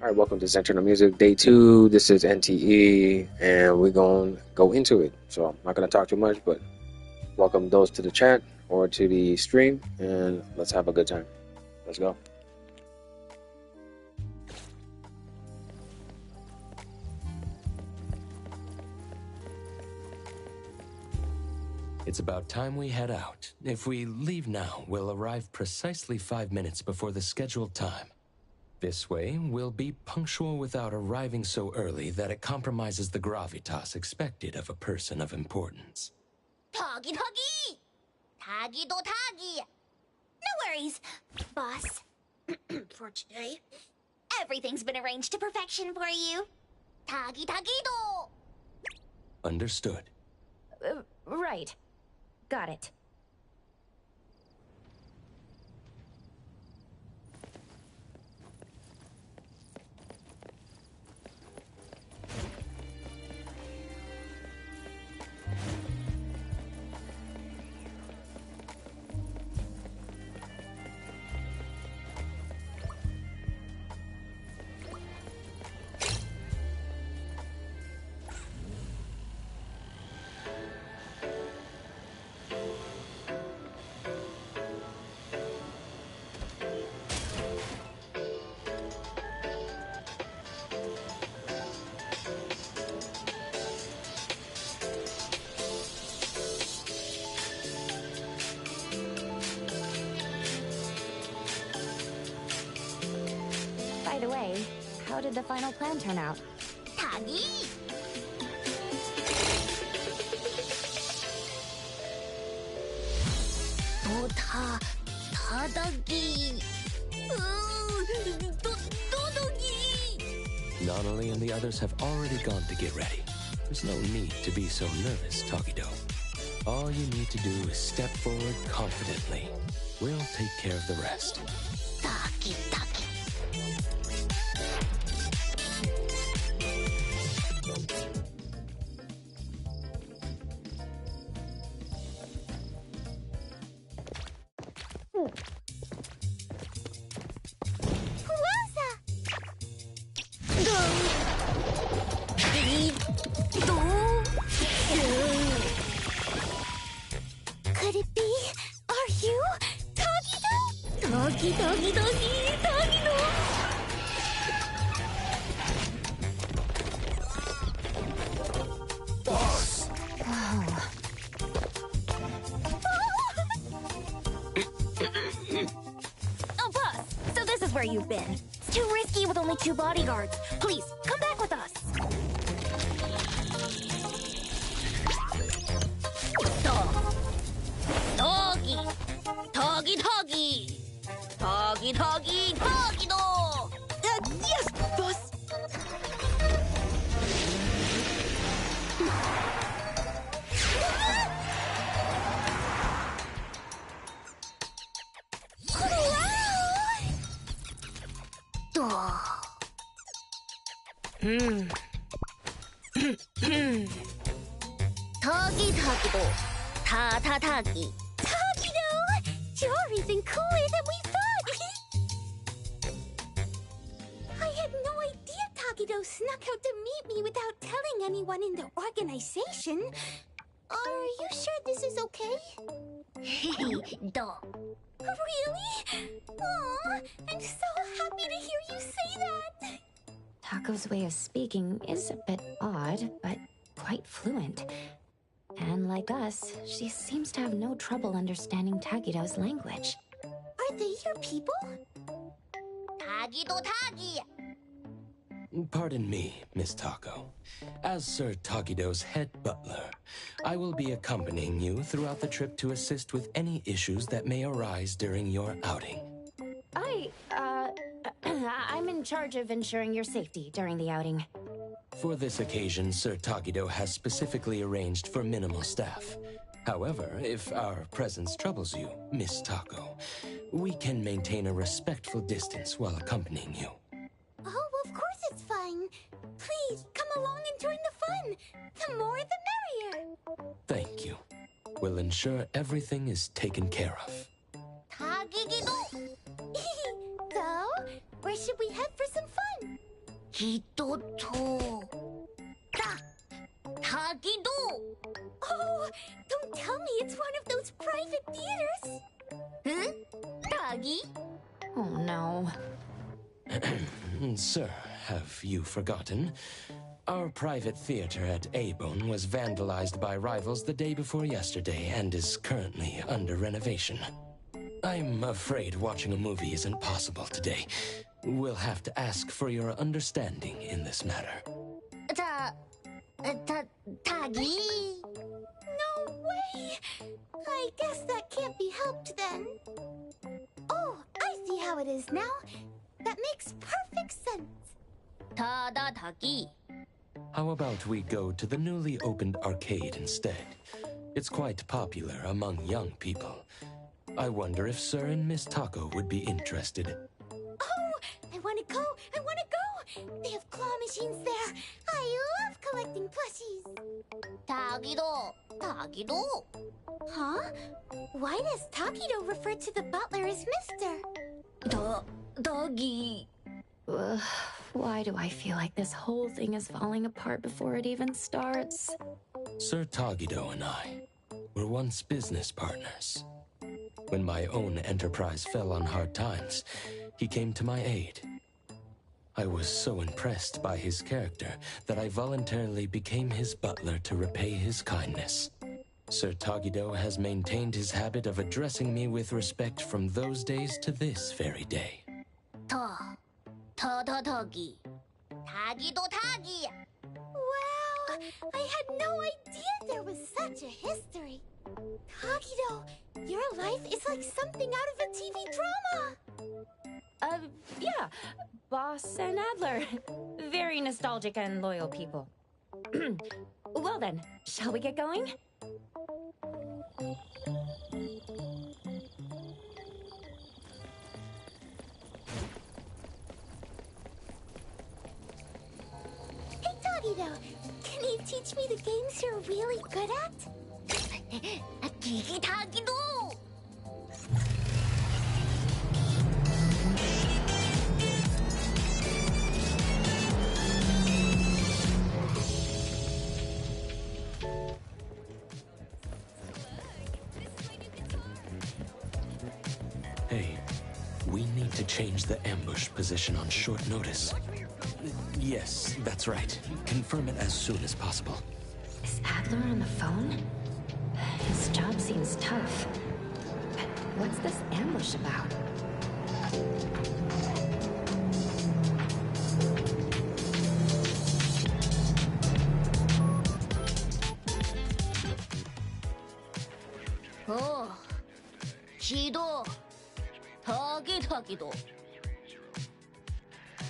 All right, welcome to Central Music Day 2. This is NTE, and we're going to go into it. So I'm not going to talk too much, but welcome those to the chat or to the stream, and let's have a good time. Let's go. It's about time we head out. If we leave now, we'll arrive precisely 5 minutes before the scheduled time. This way, we'll be punctual without arriving so early that it compromises the gravitas expected of a person of importance. Doggy doggy! Taggy do taggy! No worries, boss. For today, everything's been arranged to perfection for you. Taggy taggy do! Understood. Right. Got it. By the way, how did the final plan turn out? Taggy! Tadagi! Doggy! Nonali and the others have already gone to get ready. There's no need to be so nervous, Takido. All you need to do is step forward confidently. We'll take care of the rest. Taki taki. Could it be? Are you Tagido? Doggy, doggy, doggy, Tagido. Boss! Oh, boss! So this is where you've been. It's too risky with only 2 bodyguards. Please, come back with us. Doggy, doggy, doggy, doggy, doggy, doggy, do. Yes, boss. Doggy, doggy, do. Ta-ta-tagi. Tagido! You're even cooler than we thought! I had no idea Tagido snuck out to meet me without telling anyone in the organization. Are you sure this is okay? Duh. Really? Aw, I'm so happy to hear you say that! Taco's way of speaking is a bit odd, but quite fluent. And like us, she seems to have no trouble understanding Tagido's language. Are they your people? Tagido tagi! Pardon me, Miss Taco. As Sir Tagido's head butler, I will be accompanying you throughout the trip to assist with any issues that may arise during your outing. I'm in charge of ensuring your safety during the outing. For this occasion, Sir Tagido has specifically arranged for minimal staff. However, if our presence troubles you, Miss Taco, we can maintain a respectful distance while accompanying you. Oh, of course it's fine. Please, come along and join the fun. The more the merrier. Thank you. We'll ensure everything is taken care of. Tagigido! So, where should we head for some fun? Tagido. Tagido. Oh, don't tell me it's one of those private theaters. Huh? Tagi? Oh no. Sir, have you forgotten? Our private theater at A-Bone was vandalized by rivals the day before yesterday and is currently under renovation. I'm afraid watching a movie isn't possible today. We'll have to ask for your understanding in this matter. Tagi? No way! I guess that can't be helped then. Oh, I see how it is now. That makes perfect sense. Tagi. How about we go to the newly opened arcade instead? It's quite popular among young people. I wonder if Sir and Miss Taco would be interested. Oh, I want to go! I want to go! They have claw machines there. I love collecting plushies. Tagido. Huh? Why does Tagido refer to the butler as Mr.? Doggy. Ugh, why do I feel like this whole thing is falling apart before it even starts? Sir Tagido and I were once business partners. When my own enterprise fell on hard times, he came to my aid. I was so impressed by his character that I voluntarily became his butler to repay his kindness. Sir Tagido has maintained his habit of addressing me with respect from those days to this very day. Tagi. Tagido Tagi. Wow, I had no idea there was such a history. Tagido, your life is like something out of a TV drama. Yeah. Boss and Adler. Very nostalgic and loyal people. Well then, shall we get going? Hey, Tagido, can you teach me the games you're really good at? Tagido! Hey, we need to change the ambush position on short notice. Yes, that's right. Confirm it as soon as possible. Is Adler on the phone? His job seems tough. But what's this ambush about? Oh, Chido. Tagido.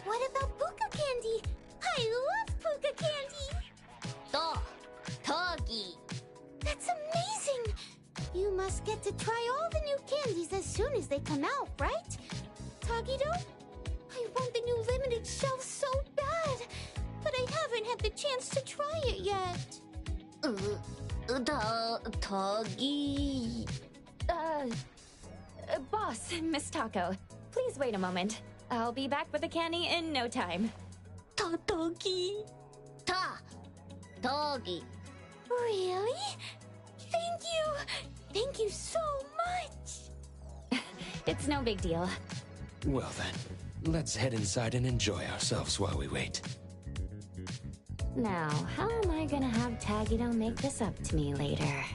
What about Puka candy? I love Puka candy. Tagi. That's amazing. You must get to try all the new candies as soon as they come out, right? Tagido? I want the new limited shelf so bad, but I haven't had the chance to try it yet. Tagi. Boss, Miss Taco, please wait a moment. I'll be back with the candy in no time. Tagi. Tagi. Really? Thank you. Thank you so much. It's no big deal. Well then, let's head inside and enjoy ourselves while we wait. Now, how am I gonna have Tagido make this up to me later?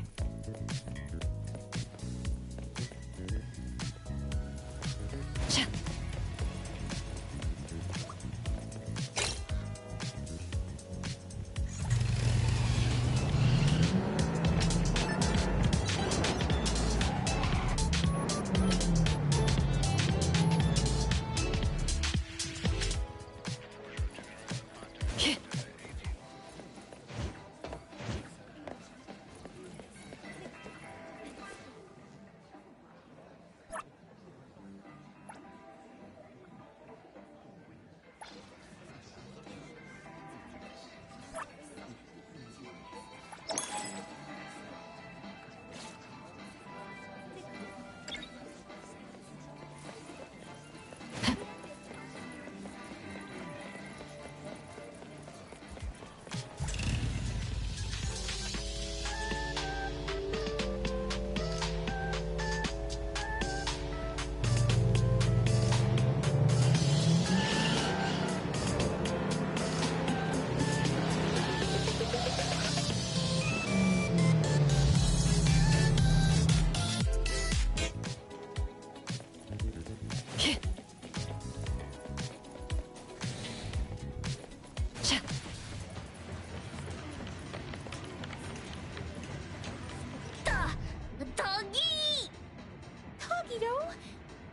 Tagido.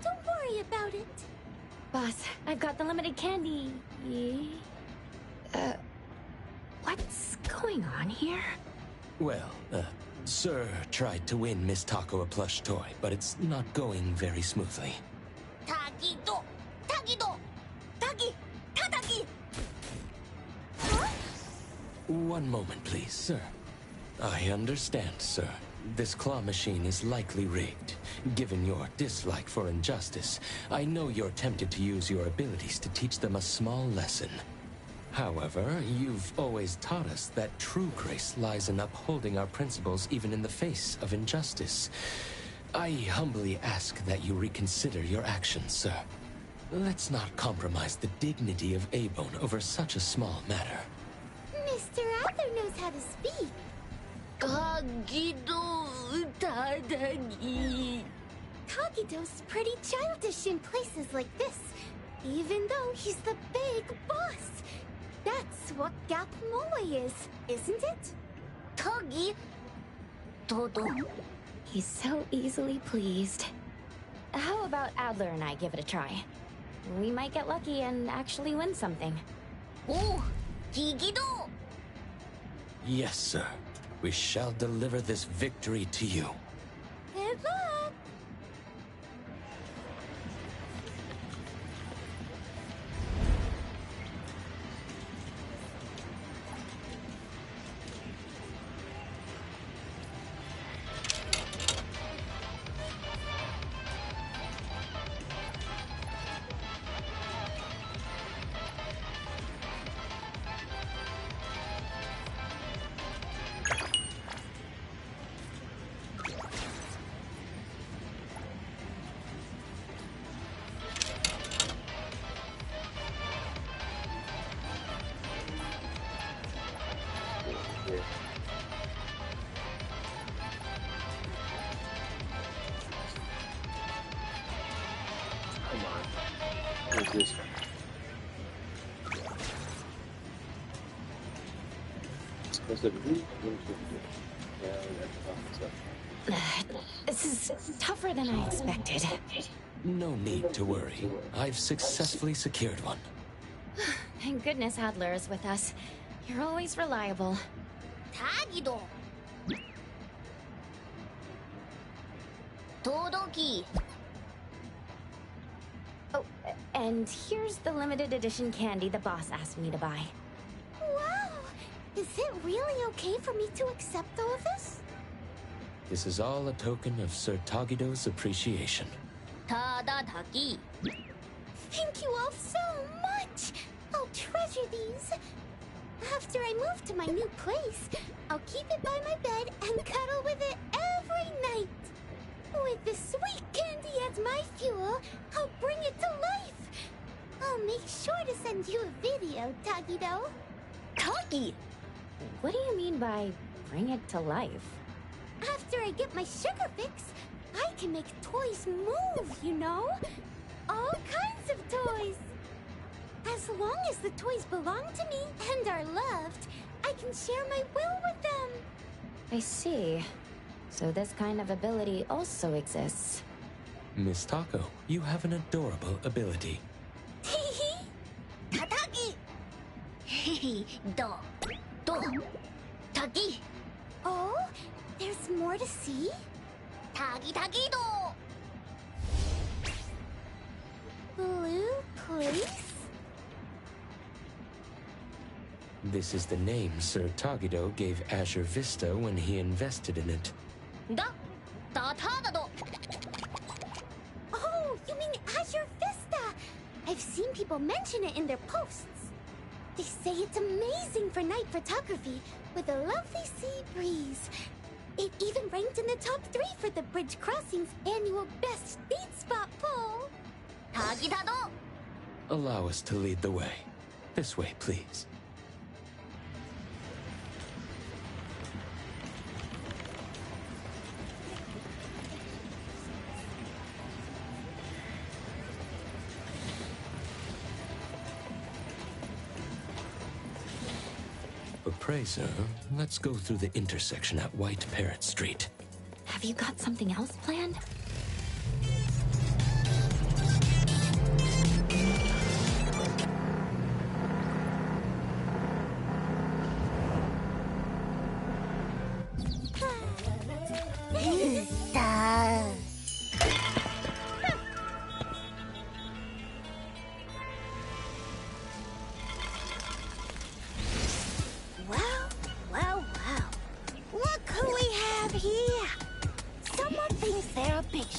Don't worry about it. Boss, I've got the limited candy. What's going on here? Well, Sir tried to win Miss Taco a plush toy, but it's not going very smoothly. Tagido! Tagido! Tagi! Tatagi! Huh? One moment, please, sir. I understand, sir. This claw machine is likely rigged. Given your dislike for injustice, I know you're tempted to use your abilities to teach them a small lesson. However, you've always taught us that true grace lies in upholding our principles even in the face of injustice. I humbly ask that you reconsider your actions, sir. Let's not compromise the dignity of A-Bone over such a small matter. Mr. Adler knows how to speak. Tagido Tadagi. Tagido's pretty childish in places like this, even though he's the big boss. That's what Gap Moe is, isn't it? Tagi Todo. He's so easily pleased. How about Adler and I give it a try? We might get lucky and actually win something. Oh, Gigido! Yes, sir. We shall deliver this victory to you. Good luck! Come on. What is this? What's it? Yeah, This is tougher than I expected. No need to worry. I've successfully secured one. Thank goodness Adler is with us. You're always reliable. Tagido! Todoki! Oh, and here's the limited edition candy the boss asked me to buy. Wow! Is it really okay for me to accept all of this? This is all a token of Sir Tagido's appreciation. Tadadaki. Thank you all so much! I'll treasure these. After I move to my new place, I'll keep it by my bed and cuddle with it every night. With the sweet candy as my fuel, I'll bring it to life. I'll make sure to send you a video, Tagido. Tagi! What do you mean by bring it to life? After I get my sugar fix, I can make toys move, you know? All kinds of toys. As long as the toys belong to me and are loved, I can share my will with them. I see. So this kind of ability also exists. Miss Taco, you have an adorable ability. Hehe. Tatagi. Hehe. Do. Tagi. Oh, there's more to see? Tagi-tagi-do. Blue place? This is the name Sir Tagido gave Azure Vista when he invested in it. Da-ta-da-do. Oh, you mean Azure Vista? I've seen people mention it in their posts. They say it's amazing for night photography with a lovely sea breeze. It even ranked in the top 3 for the Bridge Crossing's annual Best Date Spot poll. Tagi-da-do. Allow us to lead the way. This way, please. But pray, sir, let's go through the intersection at White Parrot Street. Have you got something else planned?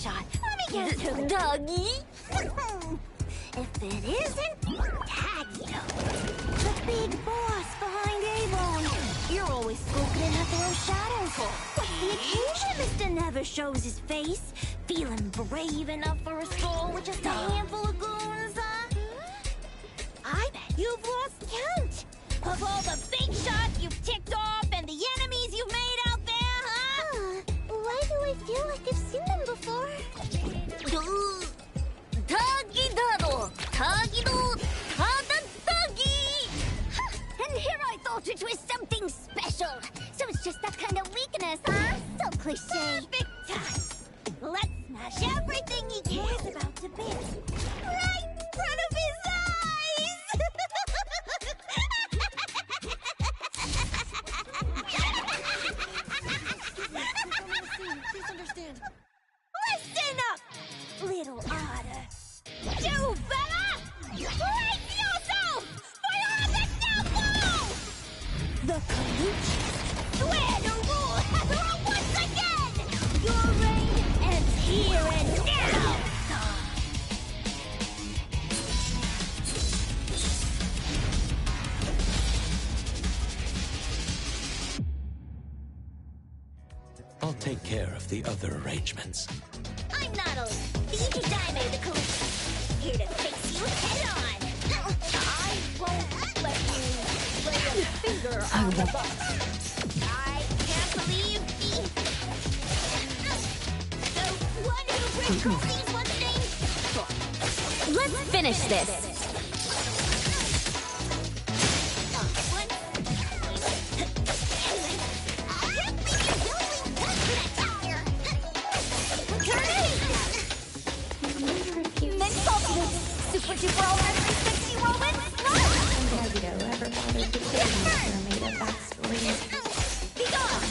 shot. Let me guess who, Doggy? If it isn't Tagio, the big boss behind Avon. You're always spoken to throw shadows. What's the occasion Mr. Never shows his face? Feeling brave enough for a stroll with just a handful of goons, huh? I bet you've lost count of all the big shots you've ticked off and the enemies you've made out there, huh? Why do I feel like I've seen them before? Tagi-dado! Tagi-do! Tada-tagi! And here I thought it was something special. So it's just that kind of weakness, huh? So cliche. Perfect time. Let's smash everything he cares about to bits. Right in front of his eyes! Please understand. Listen up, little otter. You fella! Brace yourself! Fire the temple! The Kaluchi swear to rule Hethra once again! Your reign ends here and now! I'll take care of the other arrangements. I'm not alone. The Ikidaime the Kaluchi. Here to face you head on. I won't let you lay a finger on the box. I can't believe the one who brings trophies what's named. Let's finish this. Super duper ultra 360 whirlwind Tagito ever bothered to kill me for made a backstory. Be gone!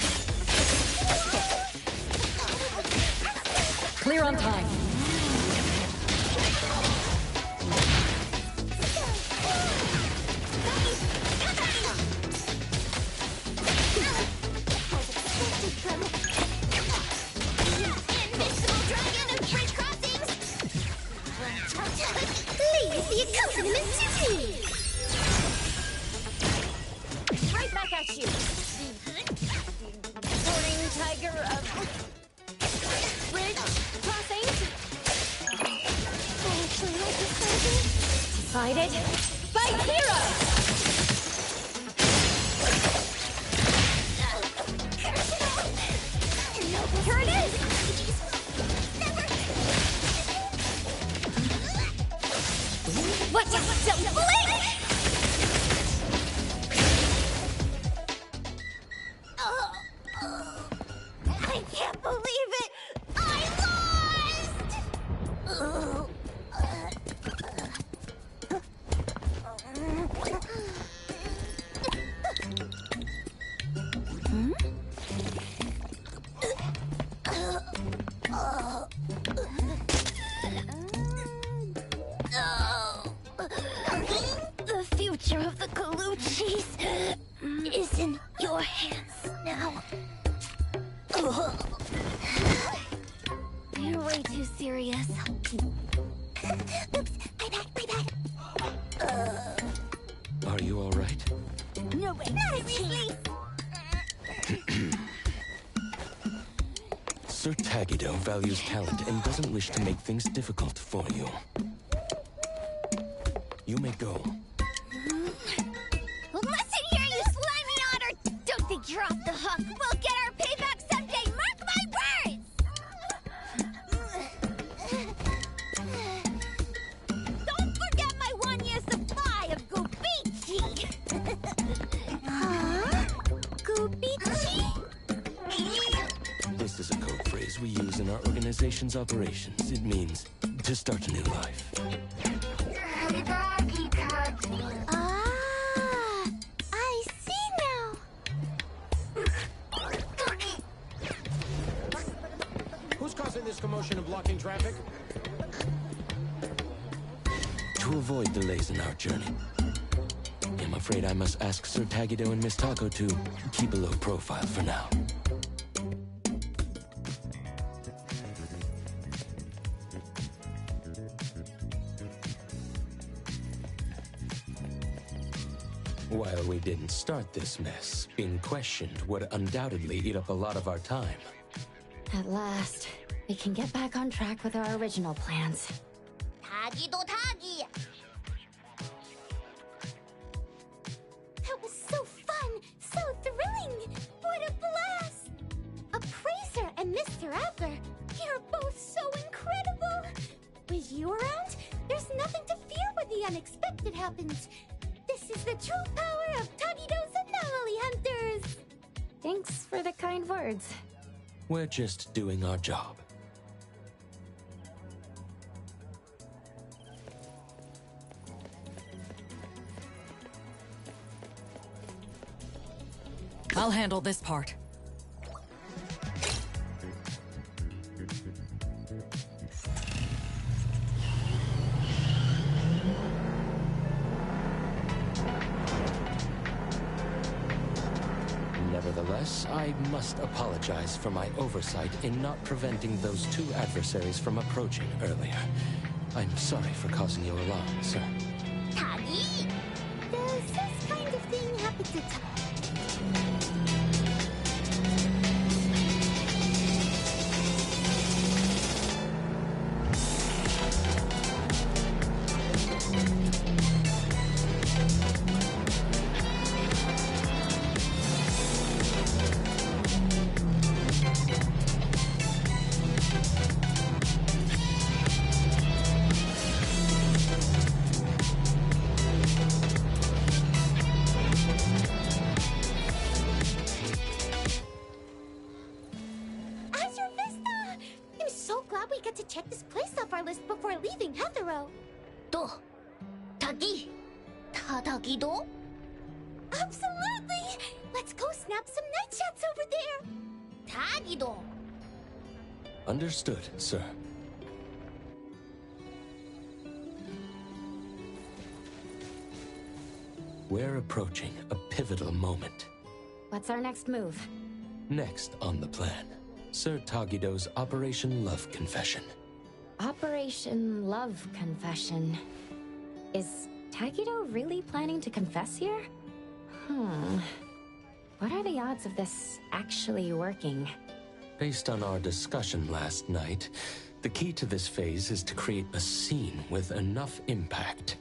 Clear on time. Invincible dragon of bridge crossings! Please, the accompaniment to me! Right back at you! Soaring tiger of bridge crossings! I actually like this tiger. Decided by hero! Here it is! Watch out! Don't blink! I can't believe it! I lost! The future of the Kaluchis is in your hands now. You're way too serious. Oops, my bad. Are you all right? No way, not seriously. Sir Tagido values talent and doesn't wish to make things difficult for you. You may go. Listen here, you slimy otter! Don't think you're off the hook. We'll get our payback someday, mark my words! Don't forget my 1-year supply of Gubichi! Huh? Gubichi? This is a code phrase we use in our organization's operations. It means to start a new life. Ah, I see now. Who's causing this commotion and blocking traffic? To avoid delays in our journey, I'm afraid I must ask Sir Tagido and Miss Tako to keep a low profile for now. While we didn't start this mess, being questioned would undoubtedly eat up a lot of our time. At last, we can get back on track with our original plans. Tagi do tagi! That was so fun! So thrilling! What a blast! Appraiser and Mr. Adler, you're both so incredible! With you around, there's nothing to fear when the unexpected happens. This is the true power of Tagido's Anomaly Hunters! Thanks for the kind words. We're just doing our job. I'll handle this part. Nevertheless, I must apologize for my oversight in not preventing those two adversaries from approaching earlier. I'm sorry for causing you alarm, sir. Tagi! Does this kind of thing happen to to check this place off our list before leaving Heathrow. Do. Tagi. Tagi-do? Absolutely! Let's go snap some night shots over there! Tagi-do! Understood, sir. We're approaching a pivotal moment. What's our next move? Next on the plan, Sir Tagido's Operation Love Confession. Operation Love Confession. Is Tagido really planning to confess here? What are the odds of this actually working? Based on our discussion last night, the key to this phase is to create a scene with enough impact.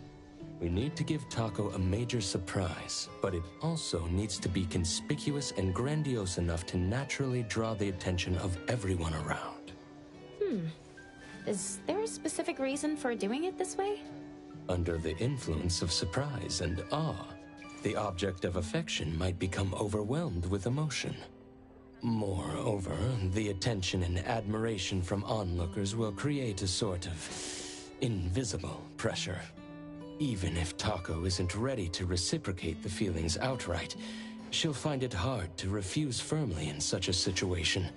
We need to give Taco a major surprise, but it also needs to be conspicuous and grandiose enough to naturally draw the attention of everyone around. Is there a specific reason for doing it this way? Under the influence of surprise and awe, the object of affection might become overwhelmed with emotion. Moreover, the attention and admiration from onlookers will create a sort of invisible pressure. Even if Taco isn't ready to reciprocate the feelings outright, she'll find it hard to refuse firmly in such a situation.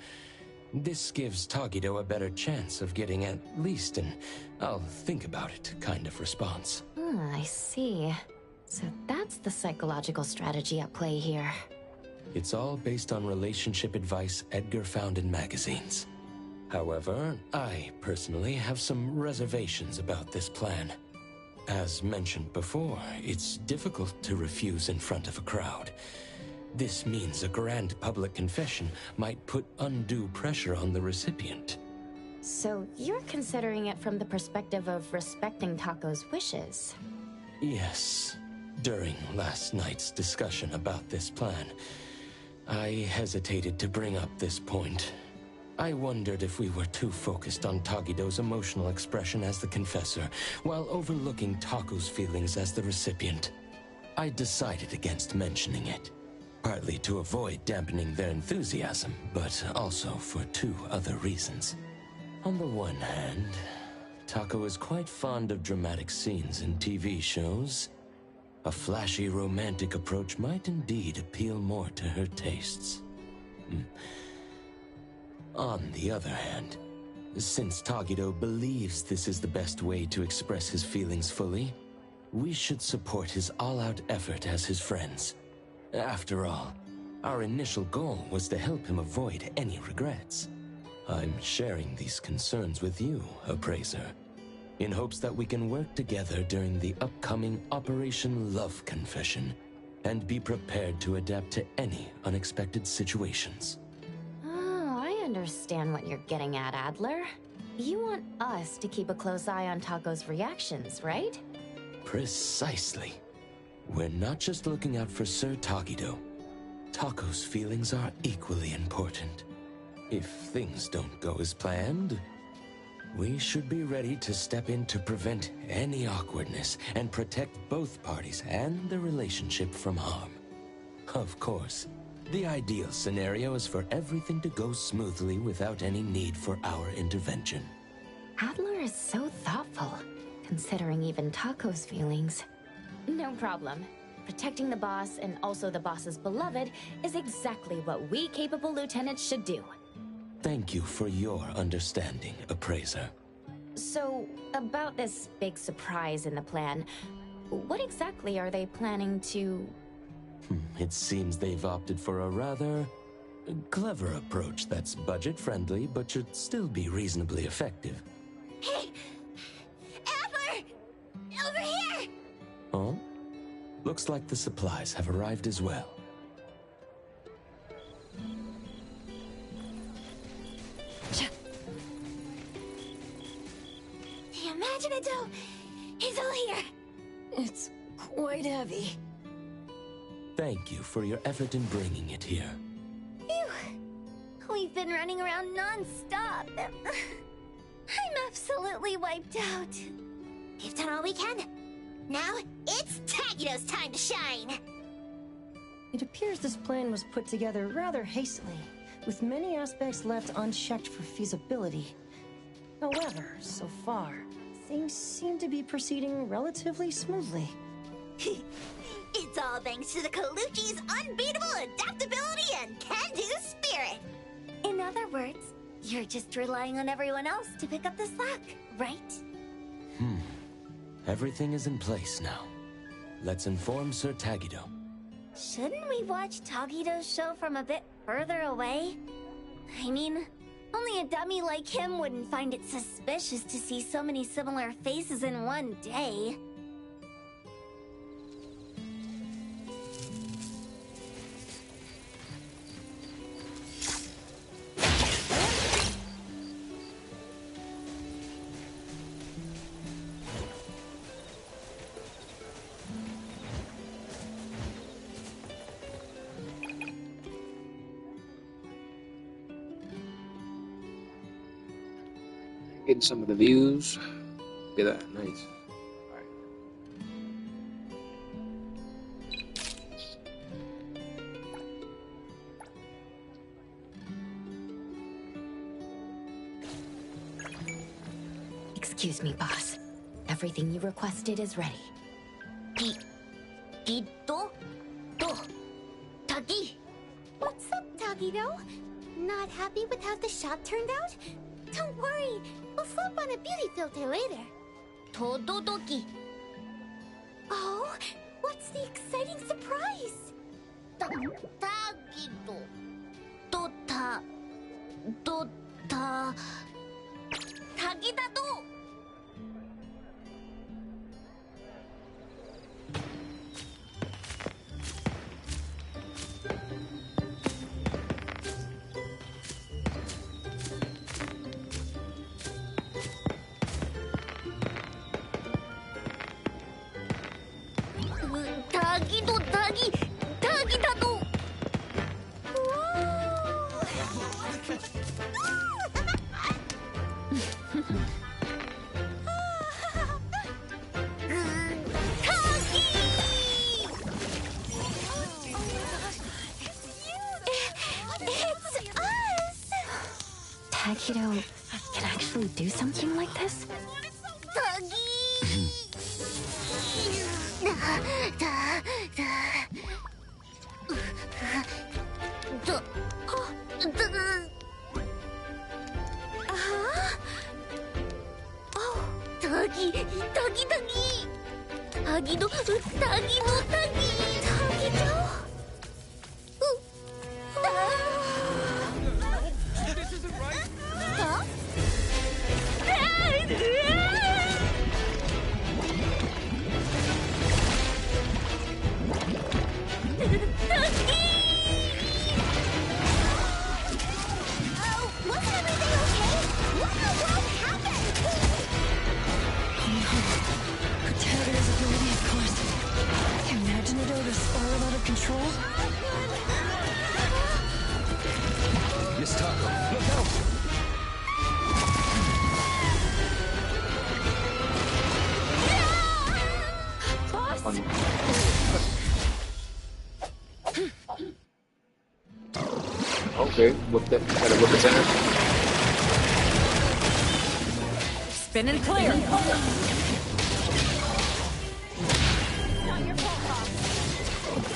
This gives Tagido a better chance of getting at least an "I'll think about it" kind of response. I see. So that's the psychological strategy at play here. It's all based on relationship advice Edgar found in magazines. However, I personally have some reservations about this plan. As mentioned before, it's difficult to refuse in front of a crowd. This means a grand public confession might put undue pressure on the recipient. So you're considering it from the perspective of respecting Taco's wishes? Yes. During last night's discussion about this plan, I hesitated to bring up this point. I wondered if we were too focused on Tagido's emotional expression as the confessor, while overlooking Taco's feelings as the recipient. I decided against mentioning it, partly to avoid dampening their enthusiasm, but also for two other reasons. On the one hand, Taco is quite fond of dramatic scenes in TV shows. A flashy romantic approach might indeed appeal more to her tastes. On the other hand, since Tagido believes this is the best way to express his feelings fully, we should support his all-out effort as his friends. After all, our initial goal was to help him avoid any regrets. I'm sharing these concerns with you, Appraiser, in hopes that we can work together during the upcoming Operation Love Confession. and be prepared to adapt to any unexpected situations. Oh, I understand what you're getting at, Adler. You want us to keep a close eye on Taco's reactions, right? Precisely. We're not just looking out for Sir Tagido. Taco's feelings are equally important. If things don't go as planned, we should be ready to step in to prevent any awkwardness and protect both parties and the relationship from harm. Of course, the ideal scenario is for everything to go smoothly without any need for our intervention. Adler is so thoughtful, considering even Taco's feelings. No problem. Protecting the boss and also the boss's beloved is exactly what we capable lieutenants should do. Thank you for your understanding, Appraiser. So, about this big surprise in the plan, what exactly are they planning to... It seems they've opted for a rather clever approach that's budget-friendly but should still be reasonably effective. Hey! Adler! Over here! Oh? Looks like the supplies have arrived as well. The Imaginato is all here. It's quite heavy. Thank you for your effort in bringing it here. Phew. We've been running around non-stop. I'm absolutely wiped out. We've done all we can. Now, it's Tagido's time to shine! It appears this plan was put together rather hastily, with many aspects left unchecked for feasibility. However, so far, things seem to be proceeding relatively smoothly. It's all thanks to the Colucci's unbeatable adaptability and can-do spirit! In other words, you're just relying on everyone else to pick up the slack, right? Everything is in place now. Let's inform Sir Tagido. Shouldn't we watch Tagido's show from a bit further away? I mean, only a dummy like him wouldn't find it suspicious to see so many similar faces in one day. Getting some of the views. Look at that, nice. Alright. Excuse me, boss. Everything you requested is ready. Tagi? What's up, Tagido? Not happy with how the shot turned out? Don't worry, we'll slap on a beauty filter later. Tododoki. Oh, what's the exciting surprise? Tagido. Tagida-do! Tagi-da-do! It's us! Tagido can actually do something like this? This isn't right. Huh? Okay, whip that. Gotta whip its ass. Spin and clear.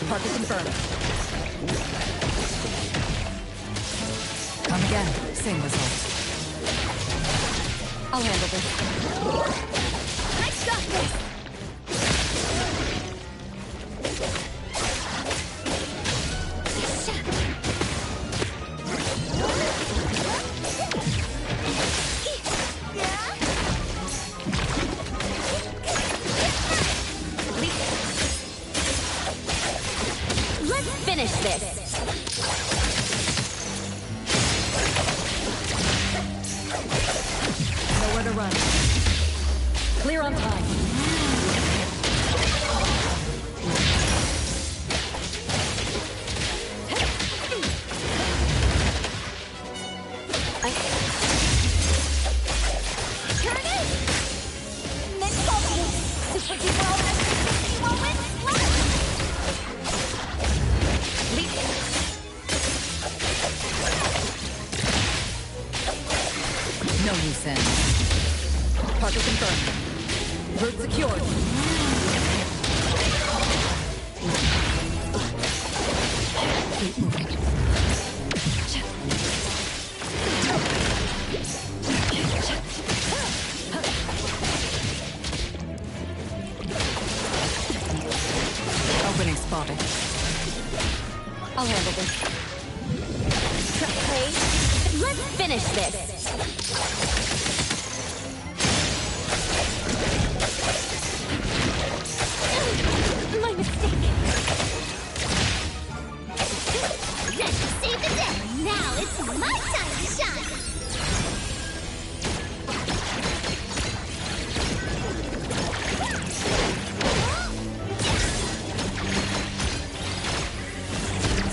Target confirmed. Come again. Same result. I'll handle this. I got this! Let's finish this. Nowhere to run. Clear on time. Turn it! Next focus! Super Duper has 50 moments left! No loose ends. Target confirmed. Route secured. Keep moving. Opening spotted. I'll handle this. Okay, let's finish this. My mistake! Ready to save the day! Now it's my time to shine!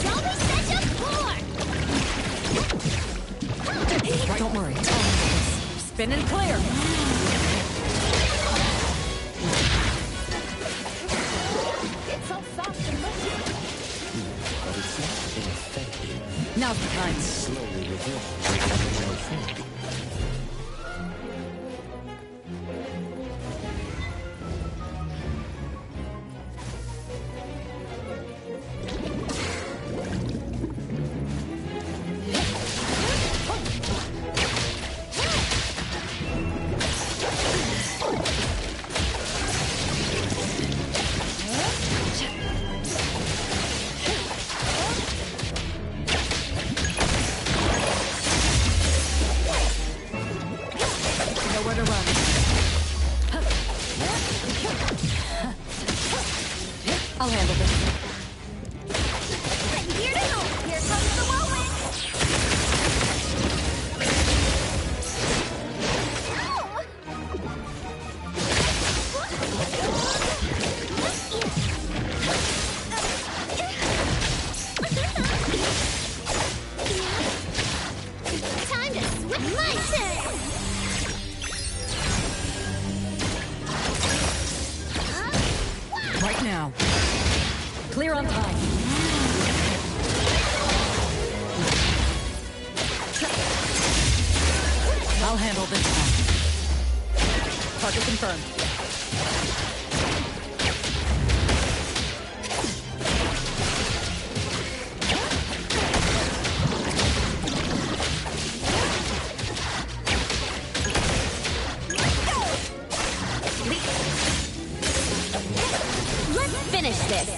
Tell me such a poor! Don't worry. I'll handle this. Spin and clear. It's so soft and mushy! But it's not ineffective. Now's the time. Slowly revealing what I think. Nowhere to run. I'll handle this. I'm here to help! Here comes the whirlwind! Time to switch my turn! Right now. Clear on time. I'll handle this one. Target confirmed. Let's finish this.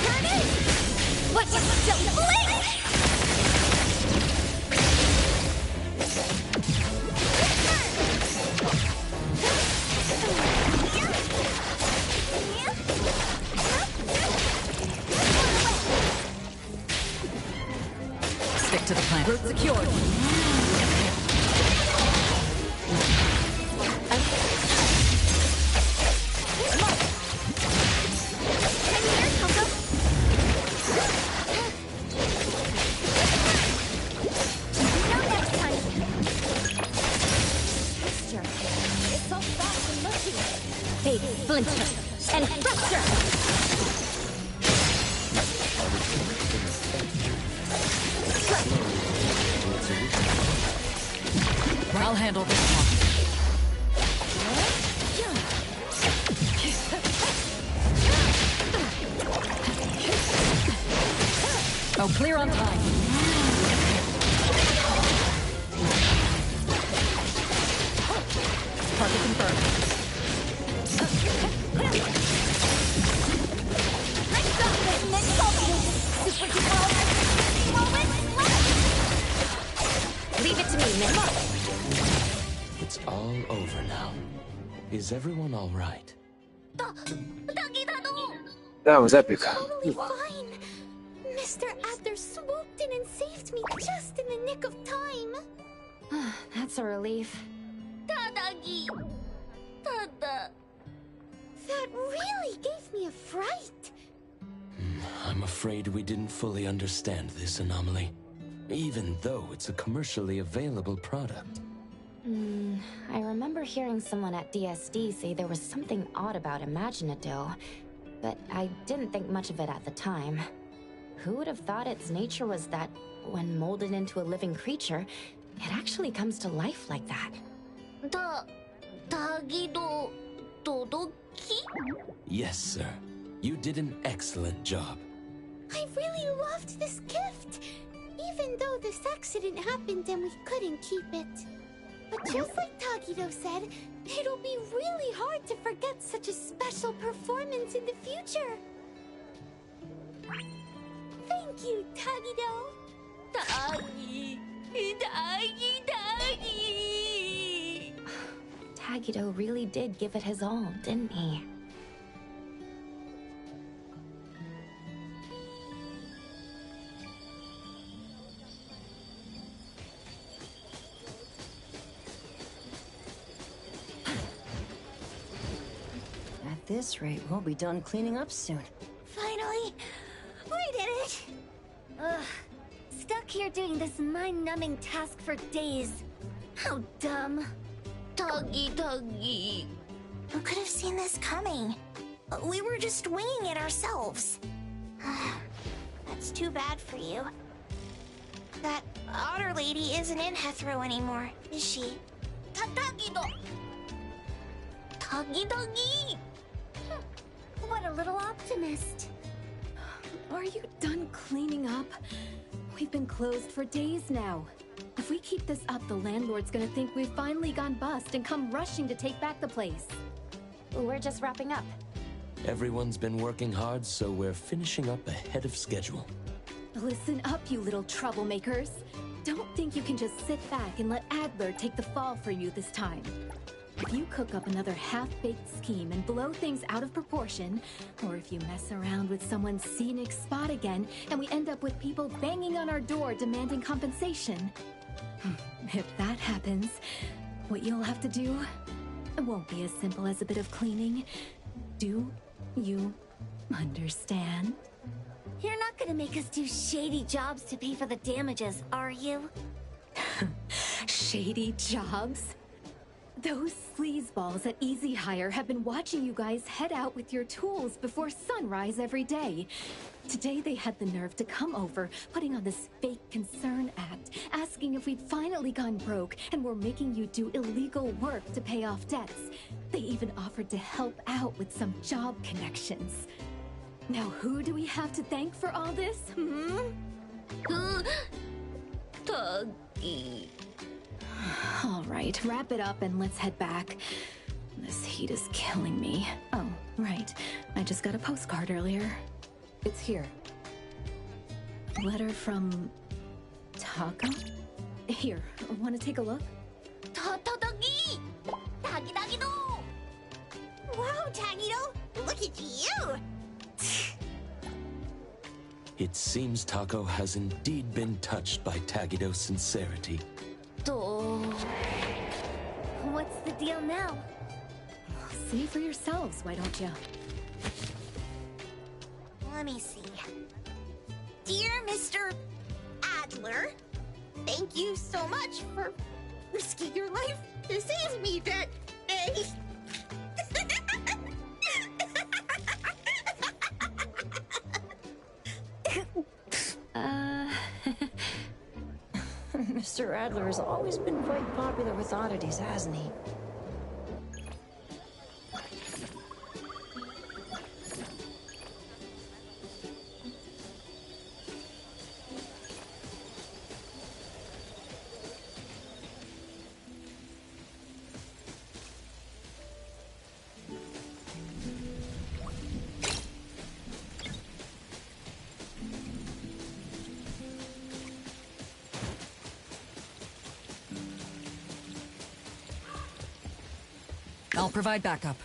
Turn it! What? Don't blink! Stick to the plan. Route secured. Fate splinter and I'll handle this one. Oh, clear on time. Target confirmed. Leave it to me, Nick. It's all over now. Is everyone all right? That was epic. Totally fine. Mr. Adler swooped in and saved me just in the nick of time. That's a relief. Tadagi. Tada. That really gave me a fright. I'm afraid we didn't fully understand this anomaly, even though it's a commercially available product. I remember hearing someone at DSD say there was something odd about Imaginado, but I didn't think much of it at the time. Who would have thought its nature was that, when molded into a living creature, it actually comes to life like that? Tagido Todoki? Yes, sir. You did an excellent job. I really loved this gift, even though this accident happened and we couldn't keep it. But just like Tagido said, it'll be really hard to forget such a special performance in the future. Thank you, Tagido. Tagi. Tagido really did give it his all, didn't he? At this rate, we'll be done cleaning up soon. Finally, we did it. Ugh, stuck here doing this mind-numbing task for days. How dumb. Tuggy. Who could have seen this coming? We were just winging it ourselves. That's too bad for you. That otter lady isn't in Hethro anymore, is she? Tagido. Tuggy. What a little optimist. Are you done cleaning up? We've been closed for days now. If we keep this up, the landlord's gonna think we've finally gone bust and come rushing to take back the place. We're just wrapping up. Everyone's been working hard, so we're finishing up ahead of schedule. Listen up, you little troublemakers. Don't think you can just sit back and let Adler take the fall for you this time. If you cook up another half-baked scheme and blow things out of proportion, or if you mess around with someone's scenic spot again and we end up with people banging on our door demanding compensation, if that happens, what you'll have to do won't be as simple as a bit of cleaning. Do you understand? You're not gonna make us do shady jobs to pay for the damages, are you? Shady jobs? Those sleazeballs at Easy Hire have been watching you guys head out with your tools before sunrise every day. Today they had the nerve to come over, putting on this fake concern act, asking if we'd finally gone broke and were making you do illegal work to pay off debts. They even offered to help out with some job connections. Now who do we have to thank for all this, Tuggy. All right, wrap it up and let's head back. This heat is killing me. Oh, right. I just got a postcard earlier. It's here. Letter from... Taco? Here, want to take a look? Tagi! Tagido! Wow, Tagido! Look at you! It seems Taco has indeed been touched by Tagido's sincerity. What's the deal now? See for yourselves, why don't you? Let me see. Dear Mr. Adler, thank you so much for risking your life to save me that day. Sir Adler has always been quite popular with oddities, hasn't he? I'll provide backup.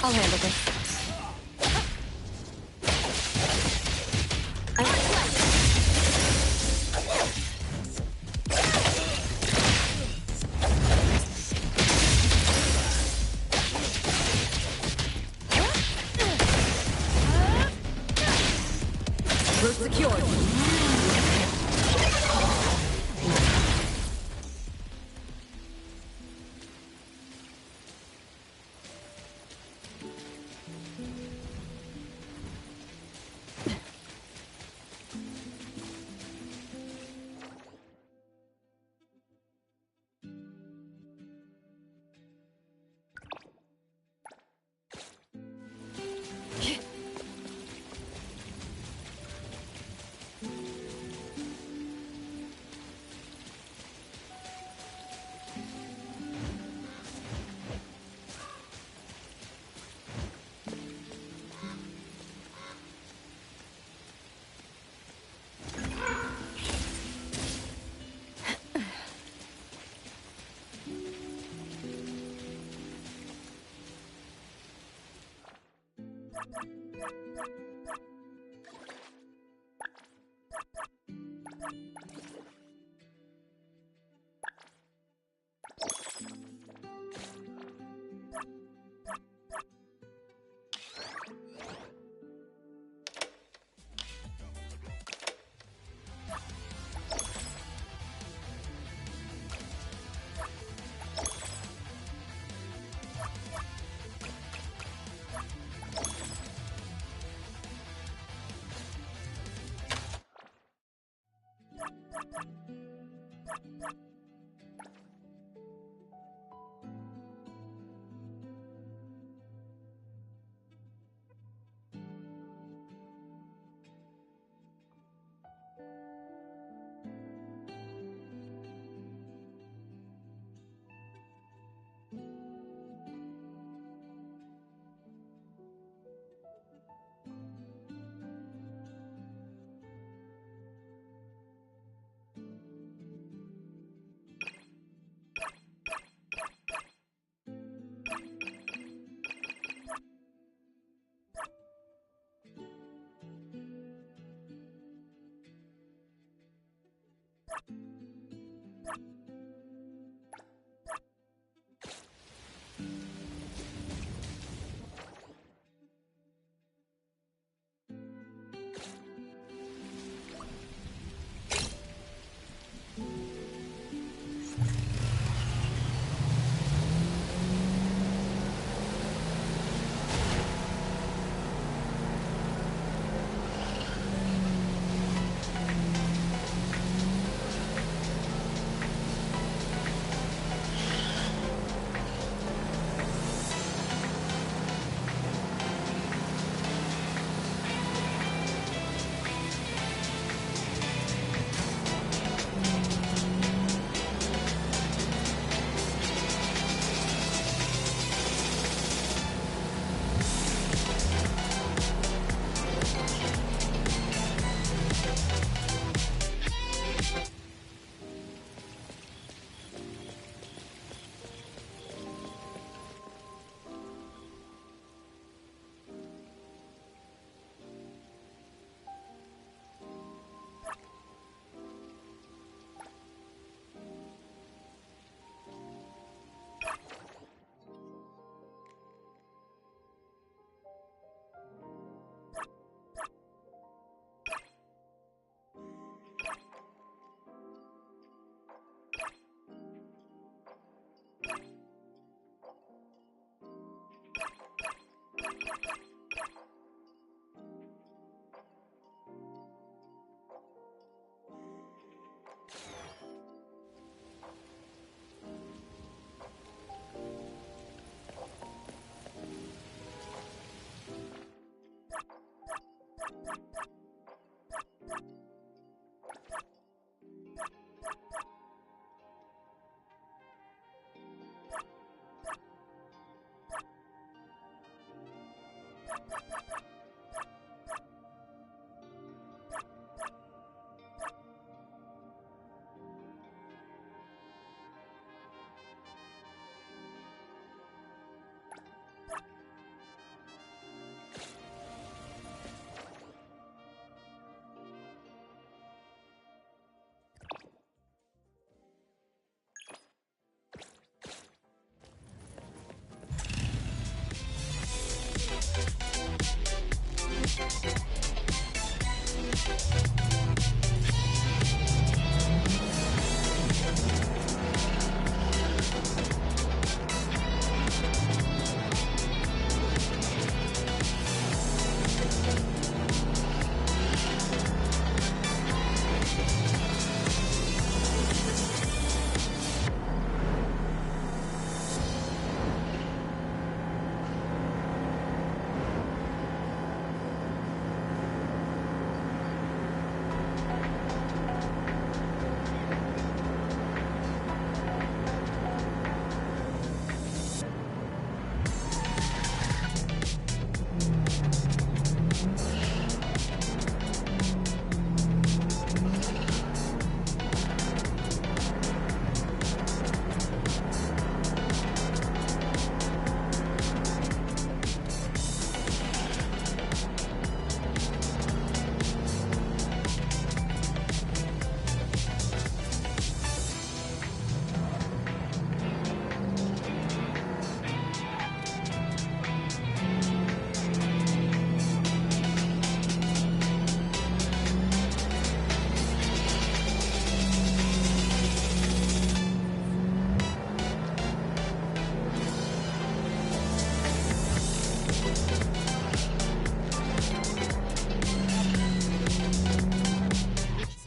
I'll handle this. Route secured.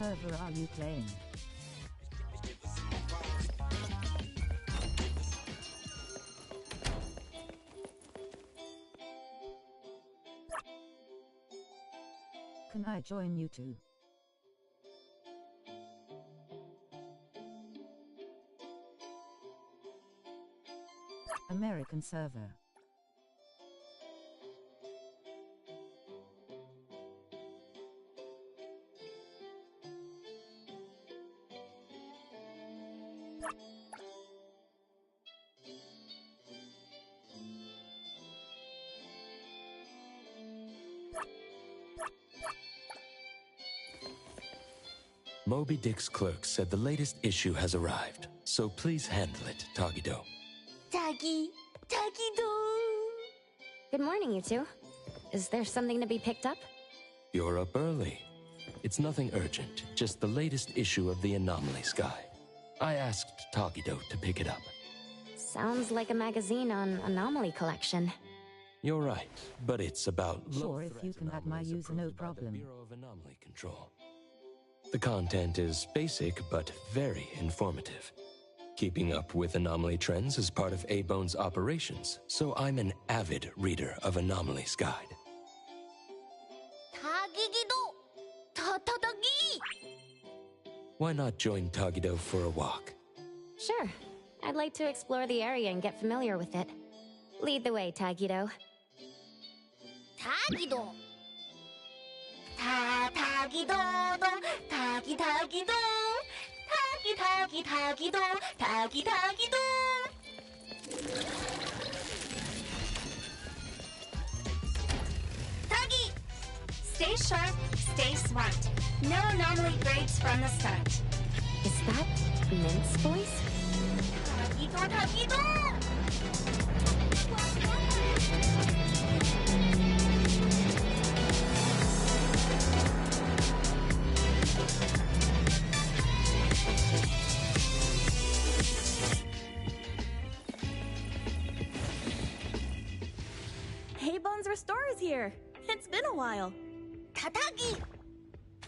server are you playing? Can I join you too? American server. Moby Dick's clerk said the latest issue has arrived, so please handle it, Tagido. Tagido! Good morning, you two. Is there something to be picked up? You're up early. It's nothing urgent, just the latest issue of the Anomaly Sky. I asked Tagido to pick it up. Sounds like a magazine on anomaly collection. You're right, but it's about Sure, if you can add my user, no problem. Bureau of Anomaly Control. The content is basic but very informative. Keeping up with anomaly trends is part of A-Bone's operations, so I'm an avid reader of Anomaly's Guide. Tagigido! Tatagi! Why not join Tagido for a walk? Sure. I'd like to explore the area and get familiar with it. Lead the way, Tagido. Tagido! Tagido! Tagido! Tagido! Tagido! Tagi! Stay sharp, stay smart. No anomaly grades from the start. Is that Mint's voice? Tagido! Hey, Bones Restore is here. It's been a while. Tatagi!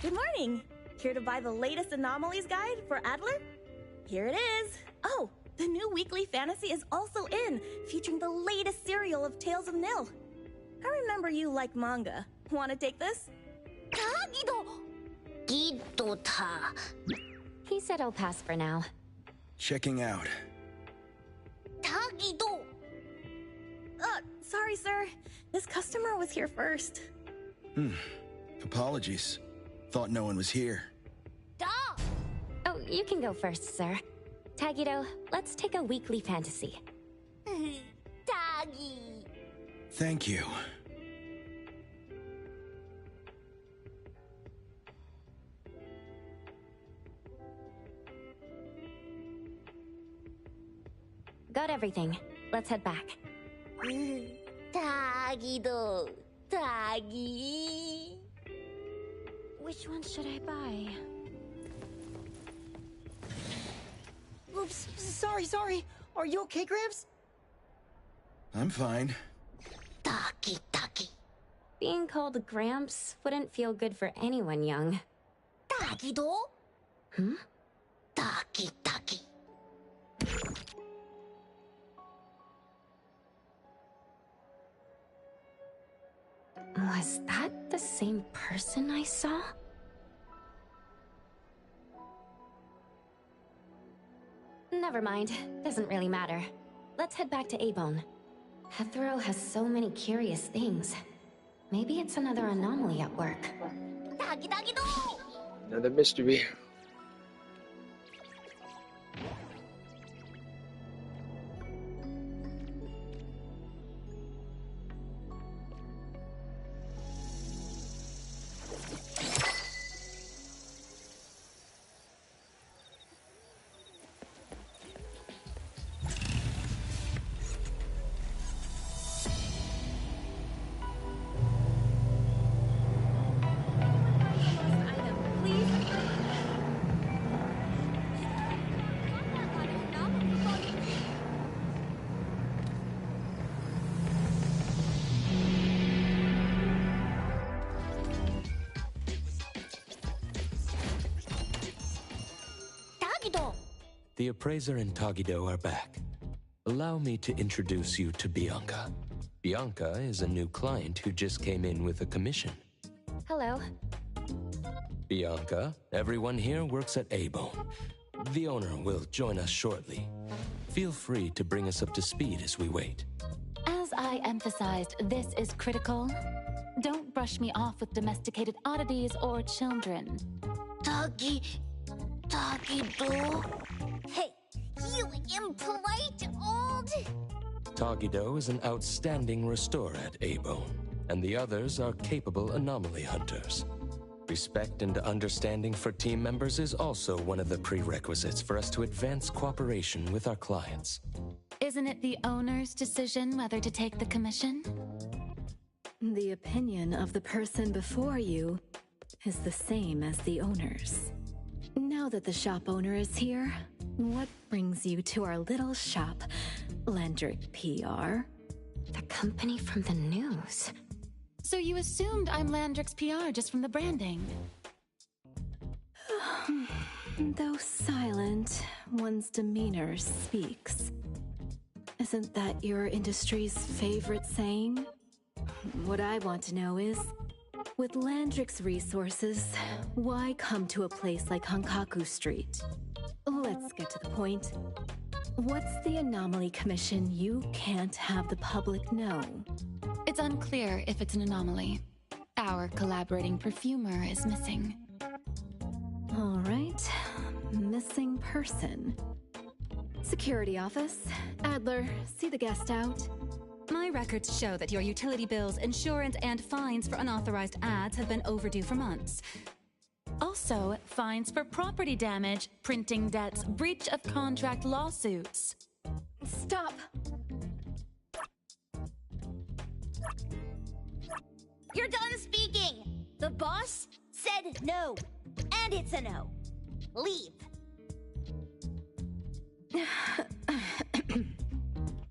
Good morning. Here to buy the latest Anomalies guide for Adler? Here it is. Oh, the new weekly fantasy is also in, featuring the latest serial of Tales of Nil. I remember you like manga. Want to take this? Gidota. He said I'll pass for now. Checking out. Tagido. Sorry, sir. This customer was here first. Apologies. Thought no one was here. Da. Oh, you can go first, sir. Tagido, let's take a weekly fantasy. Tagi. Thank you. Got everything. Let's head back. Tagido. Tagi. Which one should I buy? Oops, sorry. Are you okay, Gramps? I'm fine. Taki. Being called Gramps wouldn't feel good for anyone young. Tagido. Taki. Was that the same person I saw? Never mind. Doesn't really matter. Let's head back to A-Bone. Hethro has so many curious things. Maybe it's another anomaly at work. Tagido. Another mystery. The appraiser and Tagido are back. Allow me to introduce you to Bianca. Bianca is a new client who just came in with a commission. Hello. Bianca, everyone here works at A-Bone. The owner will join us shortly. Feel free to bring us up to speed as we wait. As I emphasized, this is critical. Don't brush me off with domesticated oddities or children. Tagido. Hey, you impolite old. Tagido is an outstanding restorer at A-Bone, and the others are capable anomaly hunters. Respect and understanding for team members is also one of the prerequisites for us to advance cooperation with our clients. Isn't it the owner's decision whether to take the commission? The opinion of the person before you is the same as the owner's. Now that the shop owner is here, what brings you to our little shop, Landrick PR? The company from the news. So you assumed I'm Landrick's PR just from the branding? Though silent, one's demeanor speaks. Isn't that your industry's favorite saying? What I want to know is, with Landrick's resources, why come to a place like Hankaku Street? Let's get to the point. What's the anomaly commission you can't have the public know? It's unclear if it's an anomaly. Our collaborating perfumer is missing. All right, missing person. Security office. Adler, see the guest out. My records show that your utility bills, insurance, and fines for unauthorized ads have been overdue for months. Also, fines for property damage, printing debts, breach of contract lawsuits. Stop! You're done speaking! The boss said no. And it's a no. Leave.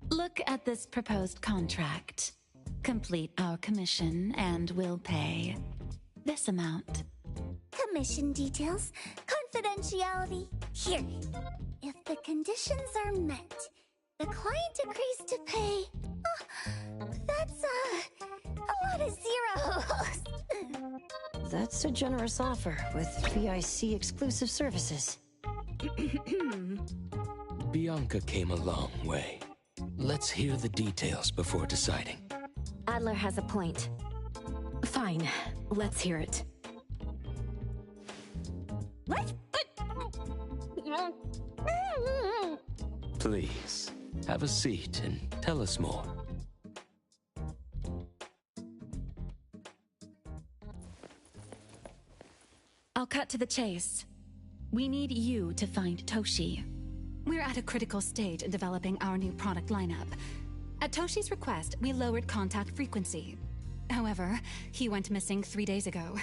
Look at this proposed contract. Complete our commission and we'll pay this amount. Commission details, confidentiality. Here. If the conditions are met, the client agrees to pay. That's a lot of zeros. That's a generous offer with VIC exclusive services. Bianca came a long way. Let's hear the details before deciding. Adler has a point. Fine, let's hear it. What? Please, have a seat and tell us more. I'll cut to the chase. We need you to find Toshi. We're at a critical stage in developing our new product lineup. At Toshi's request, we lowered contact frequency. However, he went missing 3 days ago.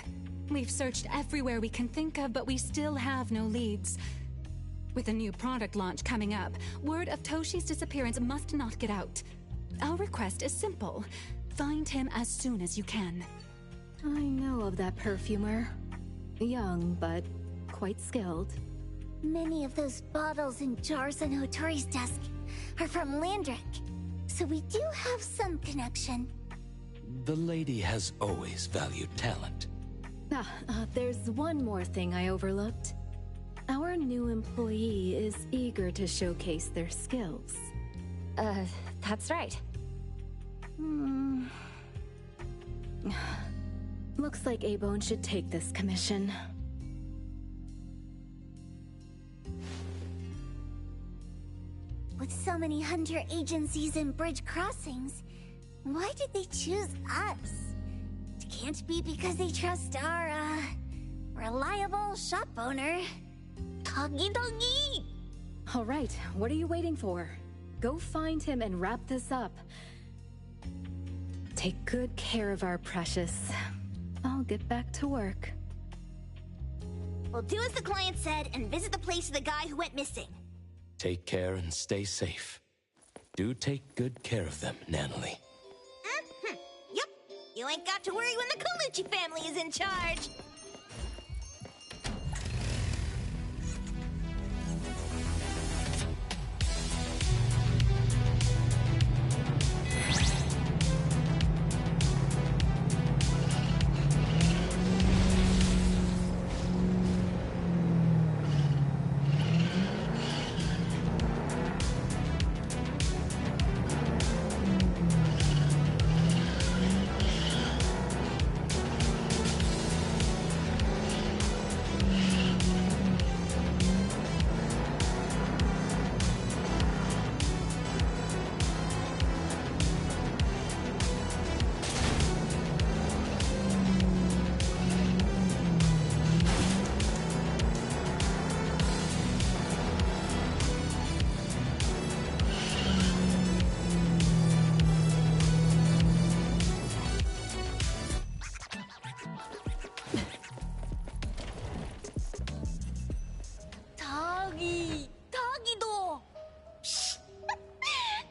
We've searched everywhere we can think of, but we still have no leads. With a new product launch coming up, word of Toshi's disappearance must not get out. Our request is simple. Find him as soon as you can. I know of that perfumer. Young, but quite skilled. Many of those bottles and jars on Hotori's desk are from Landrick, so we do have some connection. The lady has always valued talent. There's one more thing I overlooked. Our new employee is eager to showcase their skills. That's right. Looks like A-Bone should take this commission. With so many hunter agencies and bridge crossings, why did they choose us? It can't be because they trust our, reliable shop owner. Doggy doggy! All right, what are you waiting for? Go find him and wrap this up. Take good care of our precious. I'll get back to work. We'll do as the client said and visit the place of the guy who went missing. Take care and stay safe. Do take good care of them, Natalie. Yep. You ain't got to worry when the Colucci family is in charge.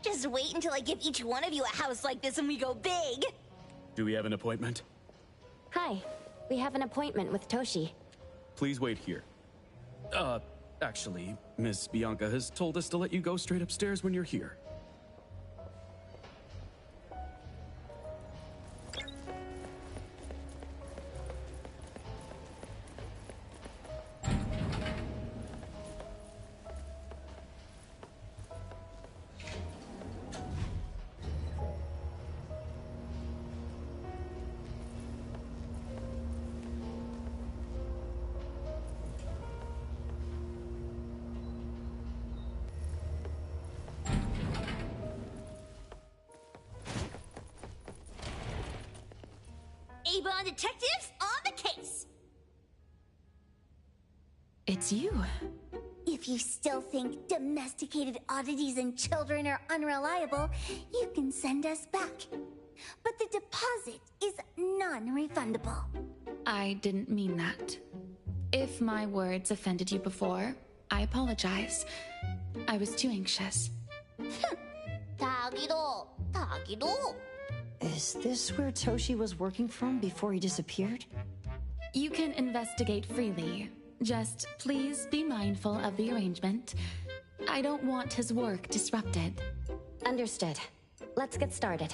Just wait until I give each one of you a house like this and we go big. Do we have an appointment? Hi, we have an appointment with Toshi. Please wait here. Actually, Miss Bianca has told us to let you go straight upstairs when you're here. A-Bond detectives on the case. It's you. If you still think domesticated oddities and children are unreliable, you can send us back. But the deposit is non-refundable. I didn't mean that. If my words offended you before, I apologize. I was too anxious. Tagido, Tagido. Is this where Toshi was working from before he disappeared? You can investigate freely. Just please be mindful of the arrangement. I don't want his work disrupted. Understood. Let's get started.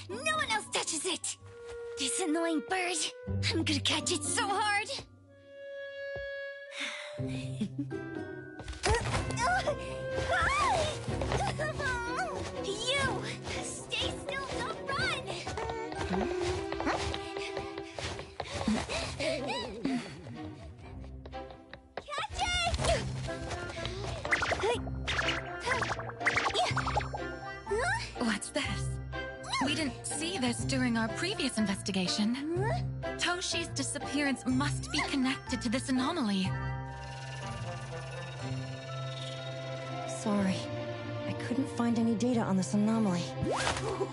No one else touches it! This annoying bird. I'm gonna catch it so hard. You! Stay still, don't run! Catch it! What's this? We didn't see this during our previous investigation. Toshi's disappearance must be connected to this anomaly. Sorry. I couldn't find any data on this anomaly. Whoa!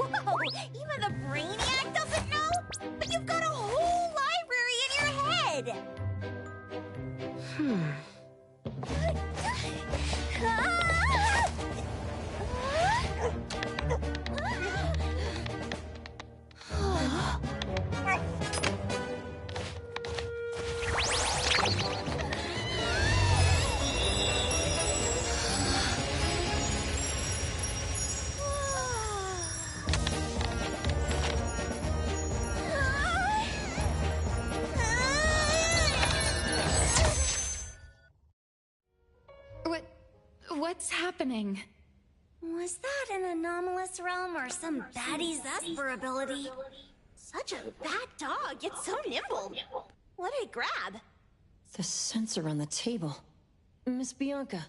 Even the brainiac doesn't know? But you've got a whole library in your head! What's happening? Was that an anomalous realm or some baddie's Esper ability? Such a bad dog, yet so nimble. What did it grab? The sensor on the table. Miss Bianca,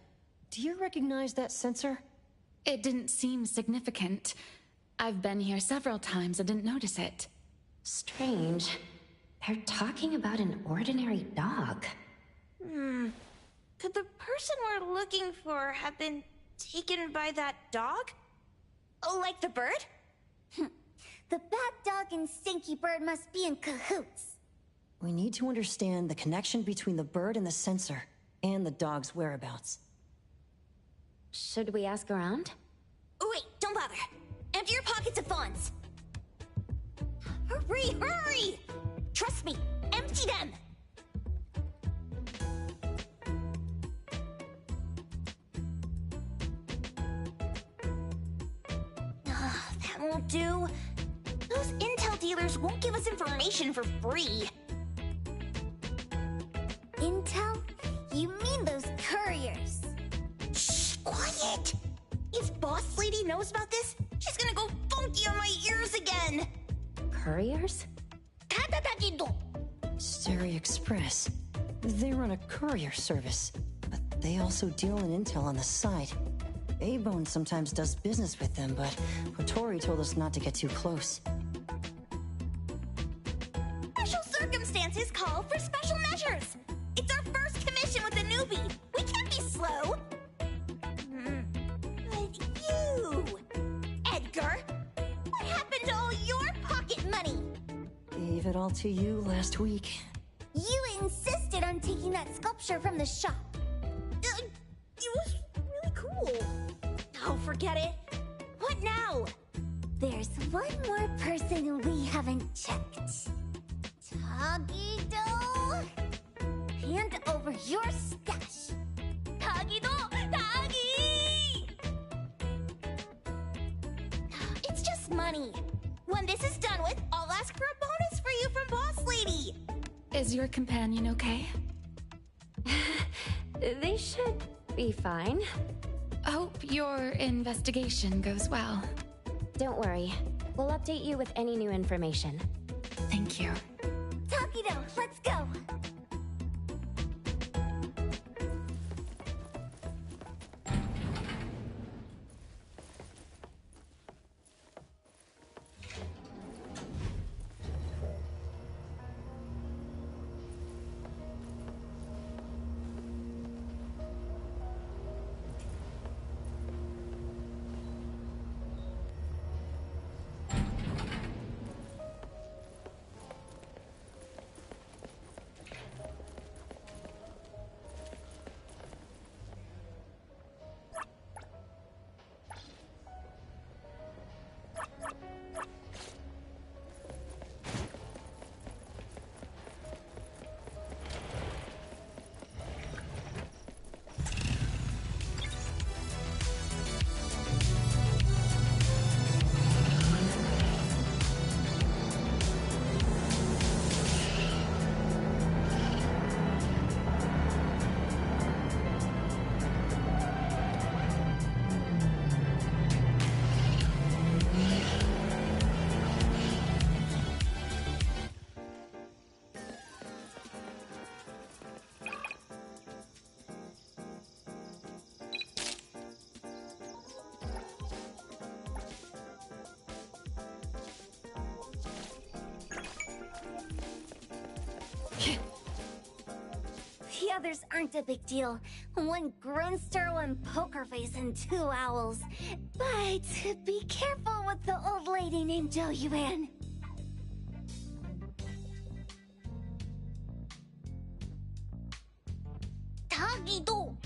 do you recognize that sensor? It didn't seem significant. I've been here several times and didn't notice it. Strange. They're talking about an ordinary dog. Could the person we're looking for have been taken by that dog? Oh, like the bird? The bad dog and Stinky Bird must be in cahoots. We need to understand the connection between the bird and the sensor, and the dog's whereabouts. Should we ask around? Oh, wait, don't bother. Empty your pockets of funds. Hurry, hurry! Trust me, empty them! That won't do. Those intel dealers won't give us information for free. Intel? You mean those couriers? Shh, quiet! If Boss Lady knows about this, she's gonna go funky on my ears again! Couriers? Stereo Express. They run a courier service, but they also deal in intel on the side. A-Bone sometimes does business with them, but Otori told us not to get too close. Special circumstances call for special measures! It's our first commission with a newbie! We can't be slow! But you... Edgar! What happened to all your pocket money? Gave it all to you last week. You insisted on taking that sculpture from the shop. It was really cool. Oh, forget it. What now? There's one more person we haven't checked. Tagido? Hand over your stash. Tagido! Tagi! It's just money. When this is done with, I'll ask for a bonus for you from Boss Lady. Is your companion okay? They should be fine. Hope your investigation goes well. Don't worry. We'll update you with any new information. Thank you. Takido, let's go! others aren't a big deal. One grunster, one poker face, and 2 owls. But be careful with the old lady named Jo Yuan. Tagi-do!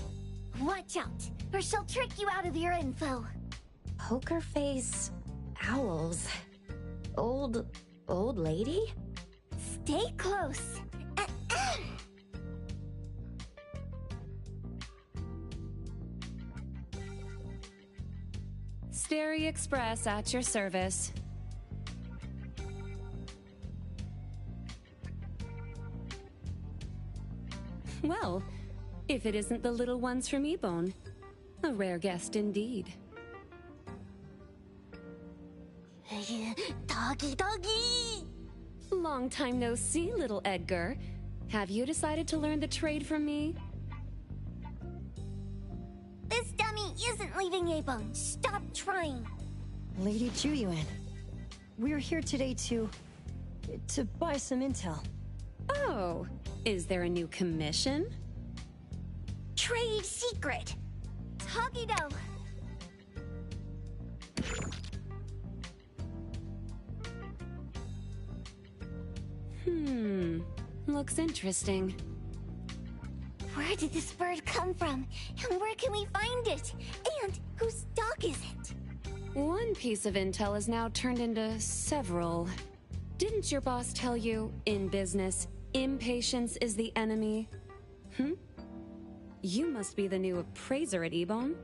Watch out, or she'll trick you out of your info. Poker face, owls, old lady? Stay close. Sterry Express at your service. Well, if it isn't the little ones from Ebone, a rare guest indeed. Doggy! Long time no see, little Edgar. Have you decided to learn the trade from me? This dummy isn't leaving Ebone. Stop trying. Lady Juyuan, we're here today to buy some intel. Oh, is there a new commission? Trade secret. Tagi-do. Looks interesting. Where did this bird come from? And where can we find it? And whose dog is it? One piece of intel is now turned into several. Didn't your boss tell you, in business, impatience is the enemy? You must be the new appraiser at Ebone.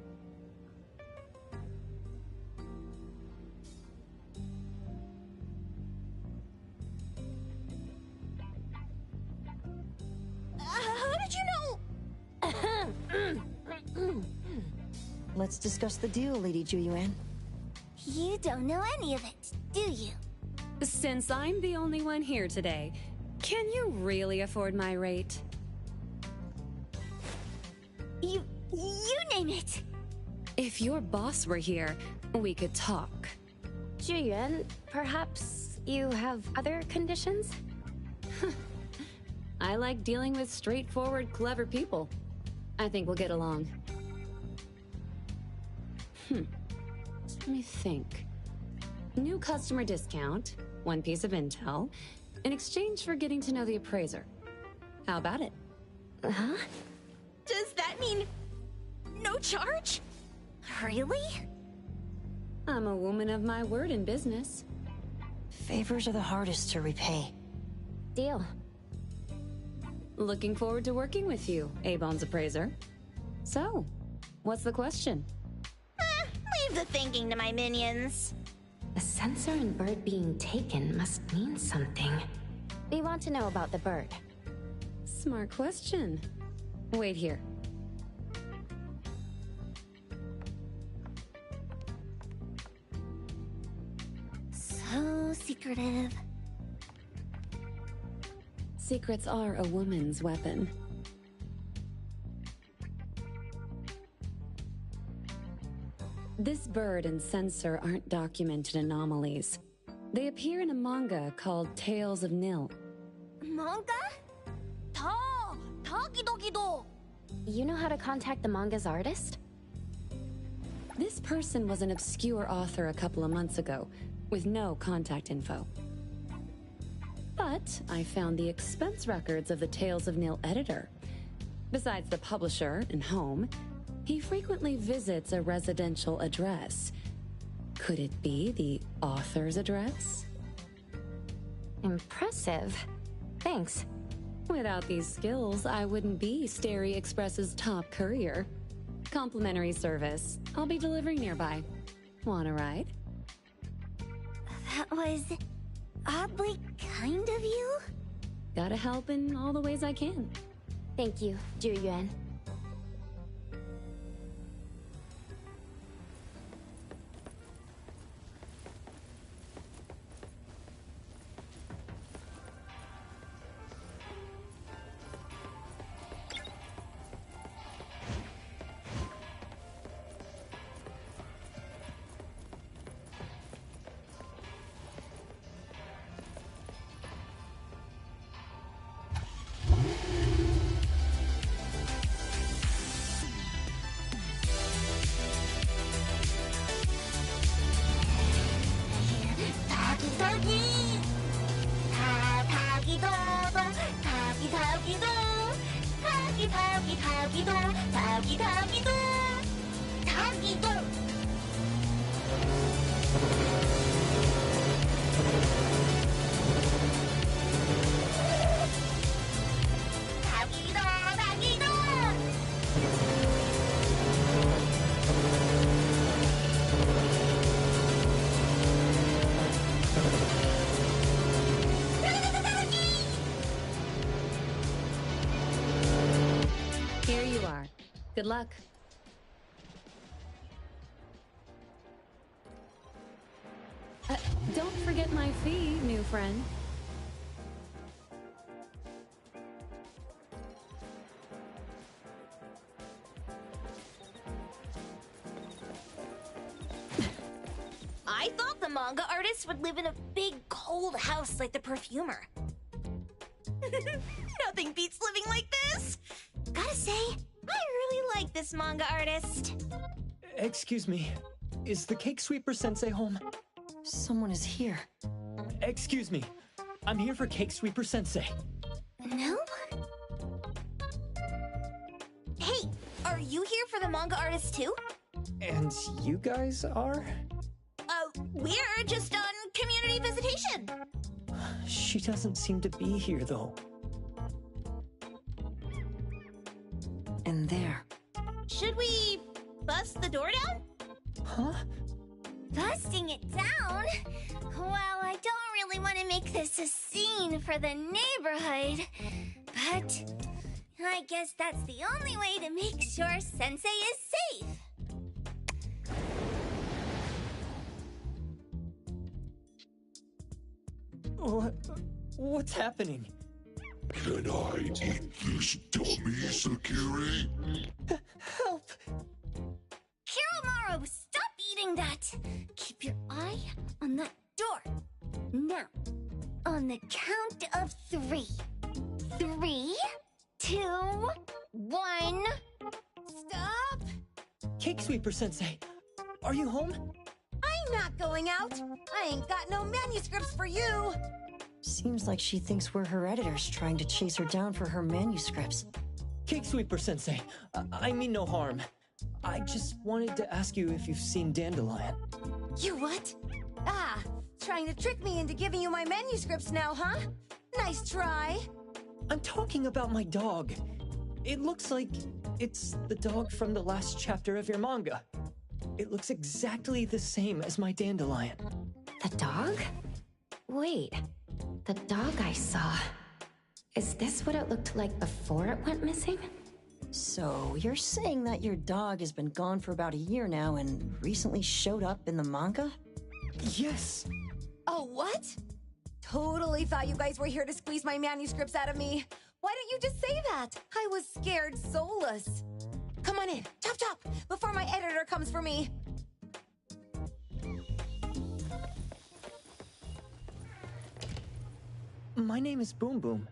How did you know? Let's discuss the deal, Lady Juyuan. You don't know any of it, do you? Since I'm the only one here today, can you really afford my rate? You name it. If your boss were here, we could talk. Juyuan, perhaps you have other conditions? I like dealing with straightforward, clever people. I think we'll get along. Let me think. New customer discount, one piece of intel, in exchange for getting to know the appraiser. How about it? Huh? Does that mean no charge? Really? I'm a woman of my word in business. Favors are the hardest to repay. Deal. Looking forward to working with you, Ebone's appraiser. So, what's the question? Leave the thinking to my minions. The sensor and bird being taken must mean something. We want to know about the bird. Smart question. Wait here. So secretive. Secrets are a woman's weapon. This bird and sensor aren't documented anomalies. They appear in a manga called Tales of Nil. Manga? Tagi-dogi-do. You know how to contact the manga's artist? This person was an obscure author a couple of months ago, with no contact info. But I found the expense records of the Tales of Nil editor. Besides the publisher and home, he frequently visits a residential address. Could it be the author's address? Impressive. Thanks. Without these skills, I wouldn't be Sterry Express's top courier. Complimentary service. I'll be delivering nearby. Want a ride? That was oddly kind of you. Gotta help in all the ways I can. Thank you, Juyuan. 타기도 타기도 타기도 Here you are. Good luck. Don't forget my fee, new friend. I thought the manga artist would live in a big, cold house like the perfumer. Nothing beats living like this! Gotta say, I really like this manga artist. Excuse me, is the Cake Sweeper Sensei home? Someone is here. Excuse me, I'm here for Cake Sweeper Sensei. No? Hey, are you here for the manga artist too? And you guys are? We're just on community visitation. She doesn't seem to be here, though. And there. Should we bust the door down? Huh? Busting it down? Well, I don't really want to make this a scene for the neighborhood, but I guess that's the only way to make sure Sensei is safe. What's happening? Can I eat this dummy, Sakiri? Help! Kiromaru, stop eating that! Keep your eye on that door. Now, on the count of 3. 3, 2, 1. Stop! Cake Sweeper Sensei, are you home? I'm not going out. I ain't got no manuscripts for you. Seems like she thinks we're her editors trying to chase her down for her manuscripts. Cake Sweeper Sensei, I mean no harm. I just wanted to ask you if you've seen Dandelion. You what? Ah, trying to trick me into giving you my manuscripts now, huh? Nice try. I'm talking about my dog. It looks like it's the dog from the last chapter of your manga. It looks exactly the same as my Dandelion. The dog? Wait, the dog I saw. Is this what it looked like before it went missing? So, you're saying that your dog has been gone for about a year now and recently showed up in the manga? Yes. Oh, what? Totally thought you guys were here to squeeze my manuscripts out of me. Why don't you just say that? I was scared soulless. Come on in, chop chop, before my editor comes for me. My name is Boom Boom,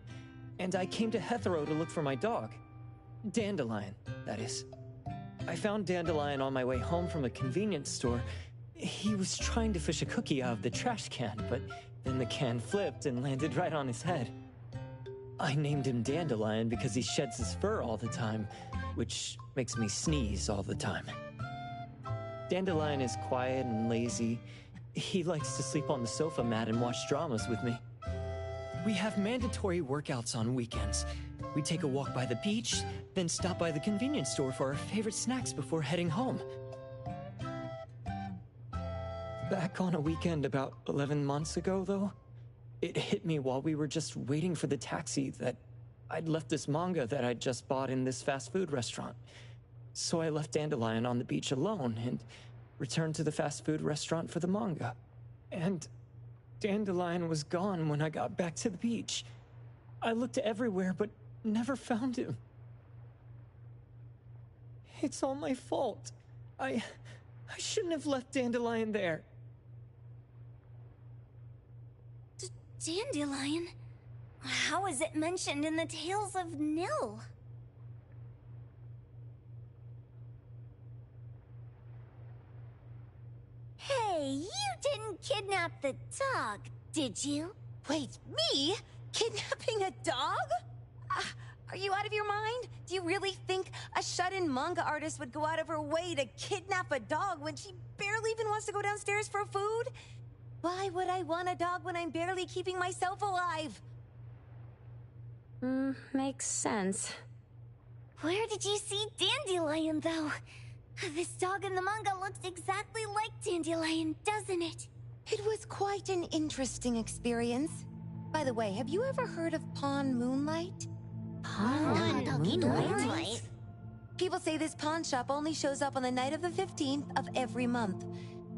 and I came to Hethero to look for my dog. Dandelion, that is. I found Dandelion on my way home from a convenience store. He was trying to fish a cookie out of the trash can, but then the can flipped and landed right on his head. I named him Dandelion because he sheds his fur all the time, which makes me sneeze all the time. Dandelion is quiet and lazy. He likes to sleep on the sofa mat and watch dramas with me. We have mandatory workouts on weekends. We take a walk by the beach, then stop by the convenience store for our favorite snacks before heading home. Back on a weekend about 11 months ago, though, it hit me while we were just waiting for the taxi that I'd left this manga that I'd just bought in this fast food restaurant. So I left Dandelion on the beach alone and returned to the fast food restaurant for the manga. And Dandelion was gone when I got back to the beach. I looked everywhere but never found him. It's all my fault. I shouldn't have left Dandelion there. Dandelion? How is it mentioned in the Tales of Nil? Hey, you didn't kidnap the dog, did you? Wait, me? Kidnapping a dog? Are you out of your mind? Do you really think a shut-in manga artist would go out of her way to kidnap a dog when she barely even wants to go downstairs for food? Why would I want a dog when I'm barely keeping myself alive? Makes sense. Where did you see Dandelion, though? This dog in the manga looks exactly like Dandelion, doesn't it? It was quite an interesting experience. By the way, have you ever heard of Pawn Moonlight? Pawn Moonlight? People say this pawn shop only shows up on the night of the 15th of every month.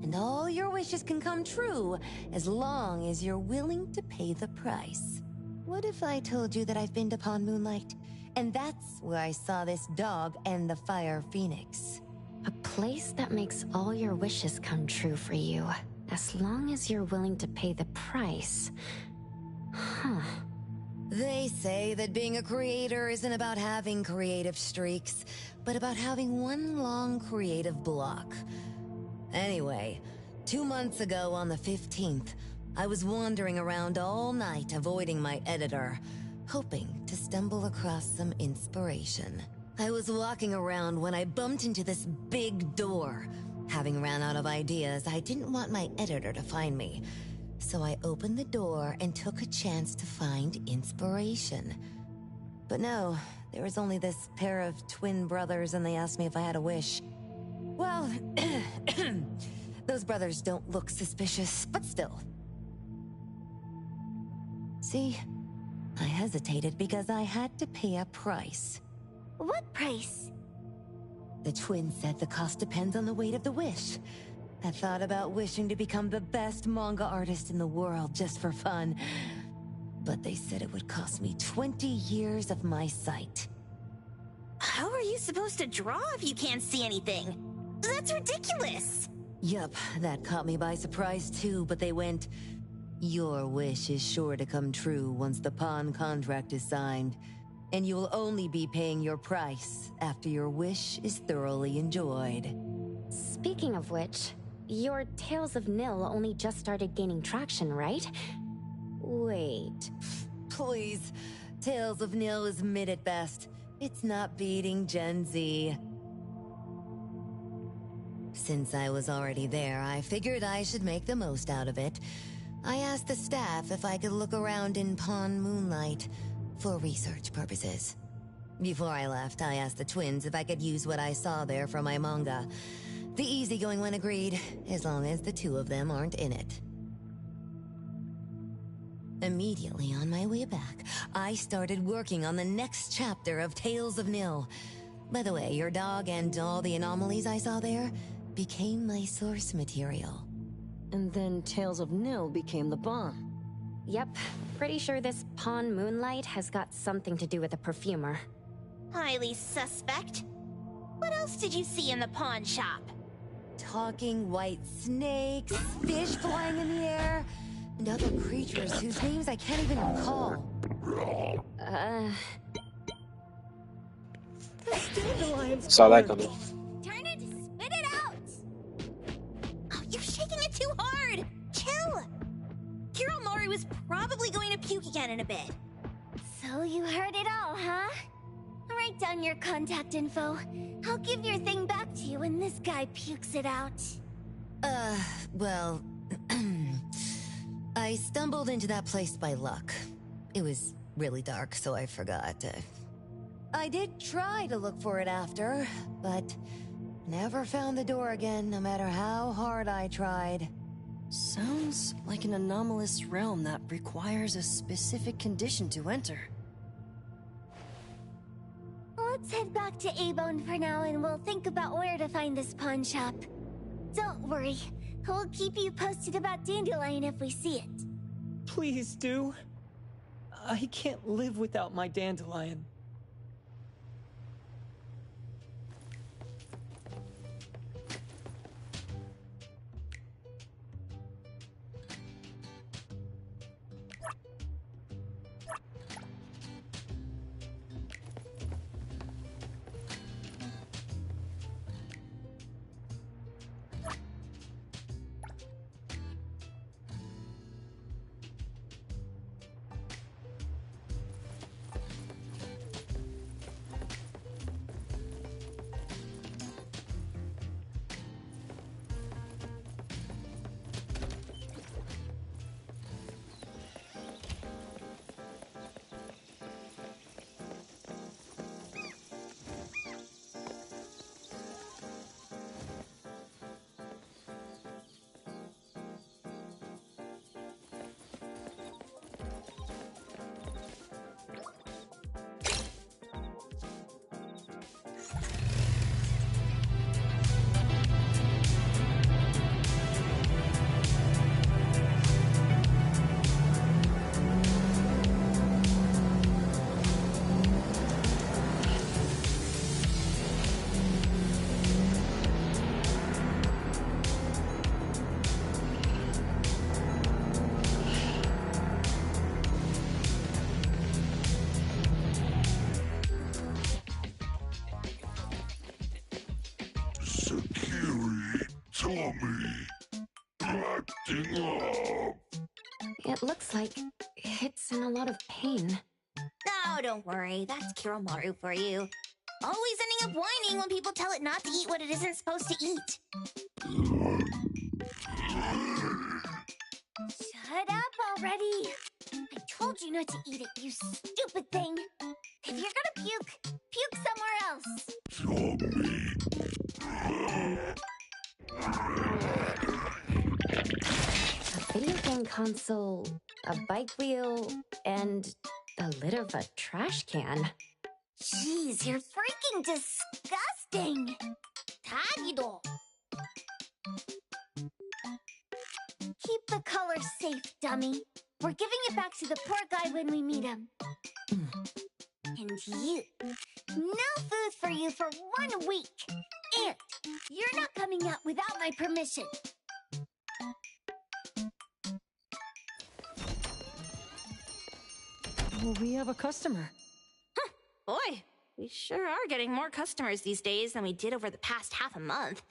And all your wishes can come true as long as you're willing to pay the price. What if I told you that I've been to Pawn Moonlight? And that's where I saw this dog and the Fire Phoenix. A place that makes all your wishes come true for you, as long as you're willing to pay the price. Huh. They say that being a creator isn't about having creative streaks, but about having one long creative block. Anyway, 2 months ago on the 15th, I was wandering around all night avoiding my editor, hoping to stumble across some inspiration. I was walking around when I bumped into this big door. Having ran out of ideas, I didn't want my editor to find me. So I opened the door and took a chance to find inspiration. But no, there was only this pair of twin brothers and they asked me if I had a wish. Well, those brothers don't look suspicious, but still. See, I hesitated because I had to pay a price. What price? The twins said the cost depends on the weight of the wish. I thought about wishing to become the best manga artist in the world just for fun. But they said it would cost me 20 years of my sight. How are you supposed to draw if you can't see anything? That's ridiculous! Yup, that caught me by surprise too, but they went, "Your wish is sure to come true once the pawn contract is signed, and you will only be paying your price after your wish is thoroughly enjoyed." Speaking of which, your Tales of Nil only just started gaining traction, right? Wait. Please, Tales of Nil is mid at best. It's not beating Gen Z. Since I was already there, I figured I should make the most out of it. I asked the staff if I could look around in Pawn Moonlight for research purposes. Before I left, I asked the twins if I could use what I saw there for my manga. The easygoing one agreed, as long as the two of them aren't in it. Immediately on my way back, I started working on the next chapter of Tales of Nil. By the way, your dog and all the anomalies I saw there became my source material. And then Tales of Nil became the bomb. Yep, pretty sure this Pawn Moonlight has got something to do with the perfumer. Highly suspect. What else did you see in the pawn shop? Talking white snakes, fish flying in the air, and other creatures whose names I can't even recall. Saw that coming. Turn it, spit it out! Oh, you're shaking it too hard! Chill! Kiromori was probably going to puke again in a bit. So you heard it all, huh? Write down your contact info. I'll give your thing back to you when this guy pukes it out. Well, I stumbled into that place by luck. It was really dark, so I forgot. I did try to look for it after, but never found the door again, no matter how hard I tried. Sounds like an anomalous realm that requires a specific condition to enter. Let's head back to A-Bone for now and we'll think about where to find this pawn shop. Don't worry, we'll keep you posted about Dandelion if we see it. Please do. I can't live without my Dandelion. Sakiri, Tommy, acting up. It looks like it's in a lot of pain. Oh, don't worry. That's Kiromaru for you. Always ending up whining when people tell it not to eat what it isn't supposed to eat. Shut up already. I told you not to eat it, you stupid thing. If you're gonna puke, puke somewhere else. A video game console, a bike wheel, and a lid of a trash can. Jeez, you're freaking disgusting. Tagido. Keep the color safe, dummy. We're giving it back to the poor guy when we meet him. And you. No food for you for 1 week. And you're not coming out without my permission. Well, we have a customer. Boy, we sure are getting more customers these days than we did over the past half a month.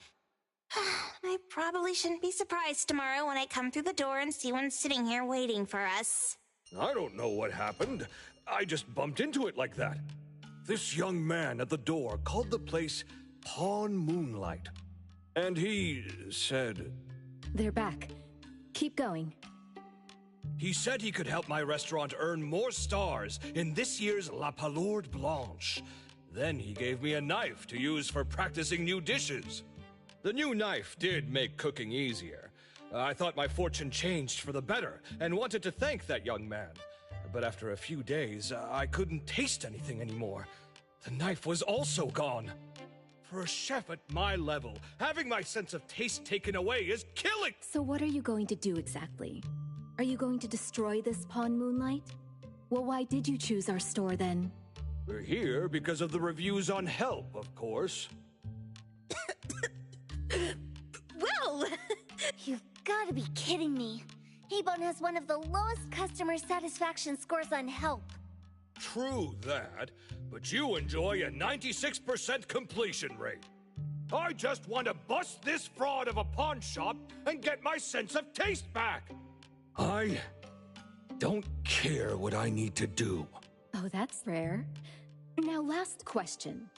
I probably shouldn't be surprised tomorrow when I come through the door and see one sitting here waiting for us. I don't know what happened. I just bumped into it like that. This young man at the door called the place Pawn Moonlight. And he said... They're back. Keep going. He said he could help my restaurant earn more stars in this year's La Palourde Blanche. Then he gave me a knife to use for practicing new dishes. The new knife did make cooking easier. I thought my fortune changed for the better and wanted to thank that young man. But after a few days, I couldn't taste anything anymore. The knife was also gone. For a chef at my level, having my sense of taste taken away is killing! So what are you going to do exactly? Are you going to destroy this Pawn Moonlight? Well, why did you choose our store then? We're here because of the reviews on Help, of course. Well, you've got to be kidding me. Hebon has one of the lowest customer satisfaction scores on Help. True that, but you enjoy a 96% completion rate. I just want to bust this fraud of a pawn shop and get my sense of taste back. I don't care what I need to do. Oh, that's rare. Now, last question.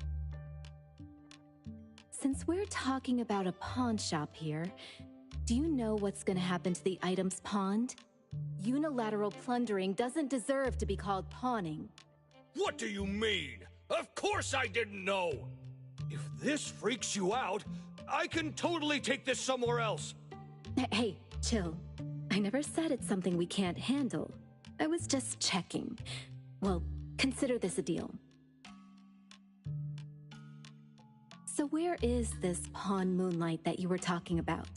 Since we're talking about a pawn shop here, do you know what's gonna happen to the items pawned? Unilateral plundering doesn't deserve to be called pawning. What do you mean? Of course I didn't know! If this freaks you out, I can totally take this somewhere else. Hey, chill. I never said it's something we can't handle. I was just checking. Well, consider this a deal. So where is this Pawn Moonlight that you were talking about?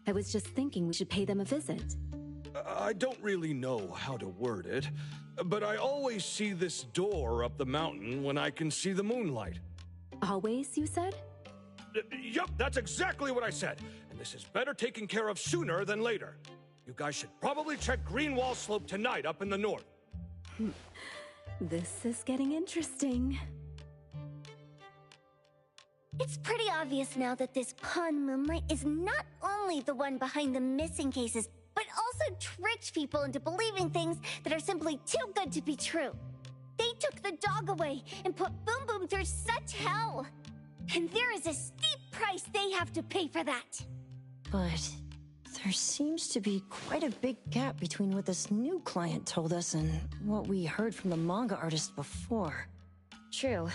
I was just thinking we should pay them a visit. I don't really know how to word it, but I always see this door up the mountain when I can see the moonlight. Always, you said? Yup, that's exactly what I said. And this is better taken care of sooner than later. You guys should probably check Greenwall Slope tonight up in the north. This is getting interesting. It's pretty obvious now that this Pawn Moonlight is not only the one behind the missing cases, but also tricked people into believing things that are simply too good to be true. They took the dog away and put Boom Boom through such hell. And there is a steep price they have to pay for that. But there seems to be quite a big gap between what this new client told us and what we heard from the manga artist before. True.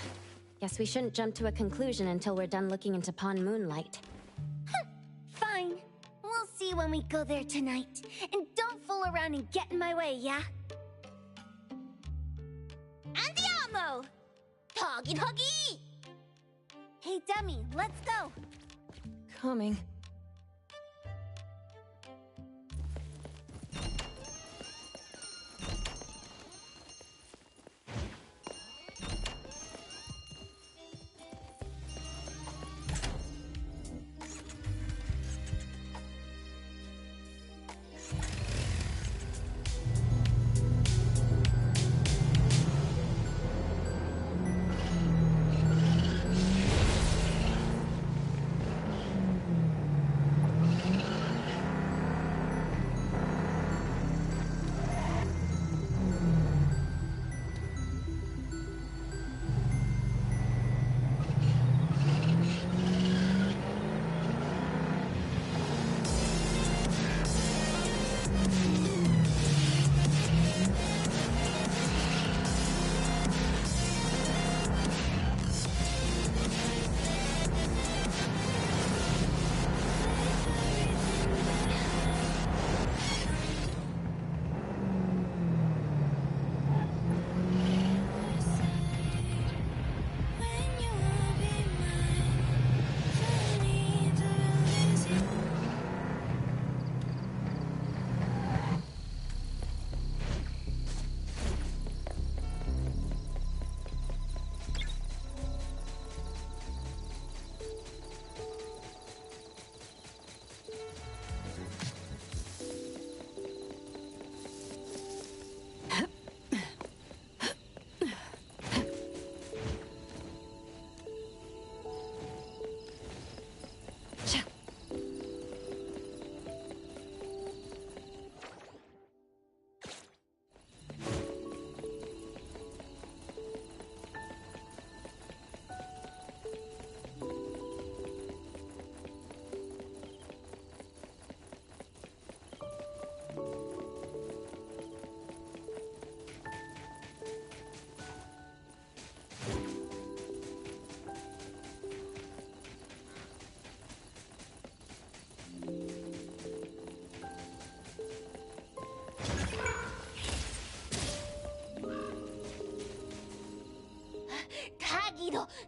Guess we shouldn't jump to a conclusion until we're done looking into Pawn Moonlight. Fine. We'll see when we go there tonight. And don't fool around and get in my way, yeah? Andiamo! Toggy Toggy! Hey, dummy, let's go. Coming.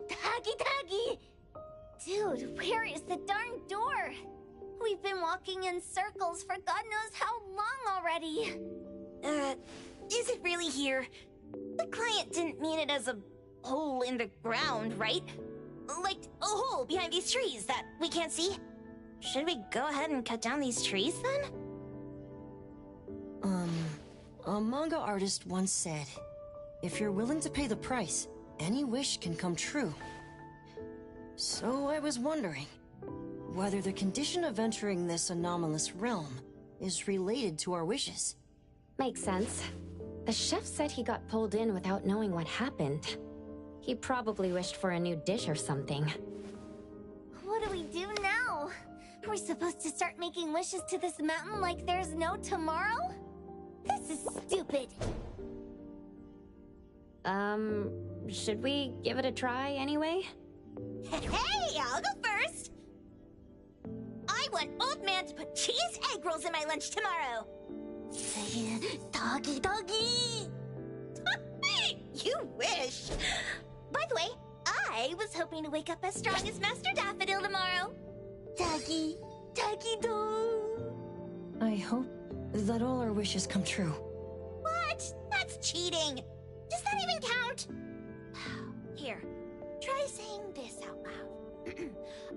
Tagi! Dude, where is the darn door? We've been walking in circles for God knows how long already. Is it really here? The client didn't mean it as a hole in the ground, right? Like a hole behind these trees that we can't see? Should we go ahead and cut down these trees then? A manga artist once said, if you're willing to pay the price, any wish can come true. So I was wondering whether the condition of entering this anomalous realm is related to our wishes. Makes sense. The chef said he got pulled in without knowing what happened. He probably wished for a new dish or something. What do we do now? Are we supposed to start making wishes to this mountain like there's no tomorrow? This is stupid. Should we give it a try anyway? Hey, I'll go first! I want Old Man to put cheese egg rolls in my lunch tomorrow! Doggy! You wish! By the way, I was hoping to wake up as strong as Master Daffodil tomorrow. Doggy do! I hope that all our wishes come true. What? That's cheating! Does that even count? Here, try saying this out loud.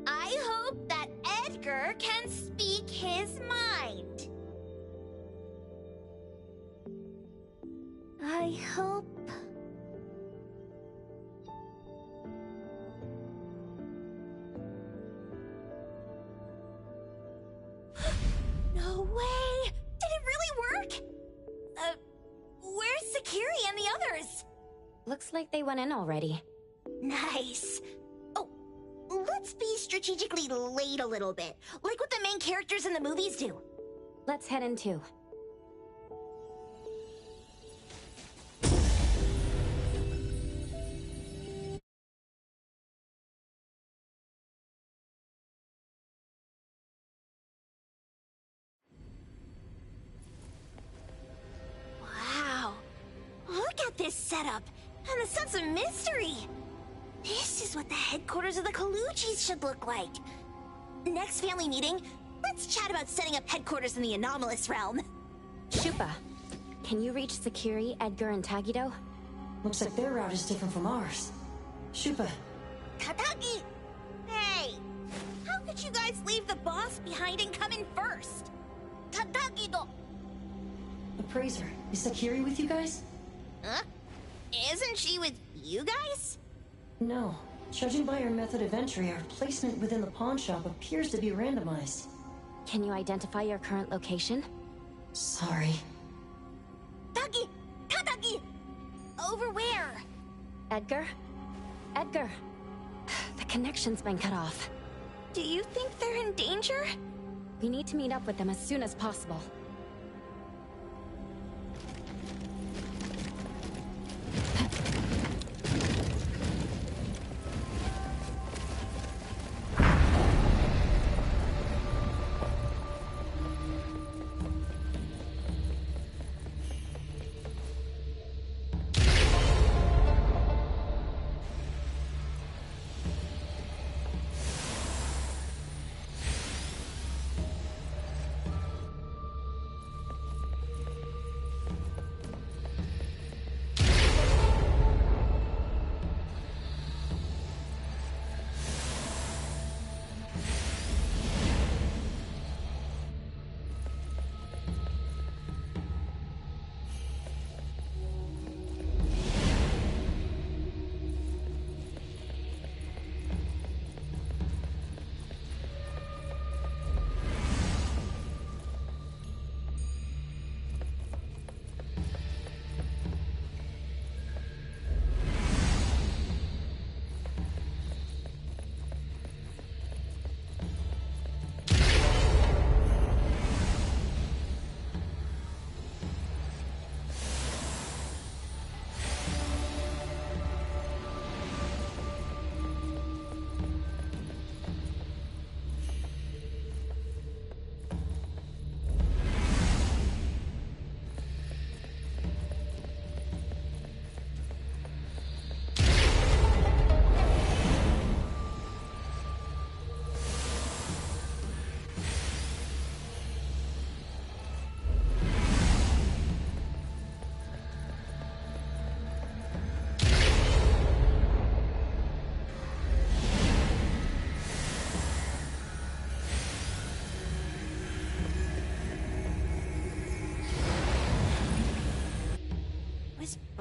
I hope that Edgar can speak his mind. I hope... No way! Did it really work? Where's Sakiri and the others? Looks like they went in already. Nice. Oh, let's be strategically late a little bit, like what the main characters in the movies do. Let's head in too. Wow. Look at this setup, and the sense of mystery. This is what the headquarters of the Kaluchis should look like. Next family meeting, let's chat about setting up headquarters in the anomalous realm. Shupa, can you reach Sakiri, Edgar, and Tagido? Looks like their route is different from ours. Shupa. Tatagi! Hey! How could you guys leave the boss behind and come in first? Tatagi-do! Appraiser, is Sakiri with you guys? Huh? Isn't she with you guys? No. Judging by our method of entry, our placement within the pawn shop appears to be randomized. Can you identify your current location? Sorry. Tagi! Tatagi! Over where? Edgar? Edgar! The connection's been cut off. Do you think they're in danger? We need to meet up with them as soon as possible.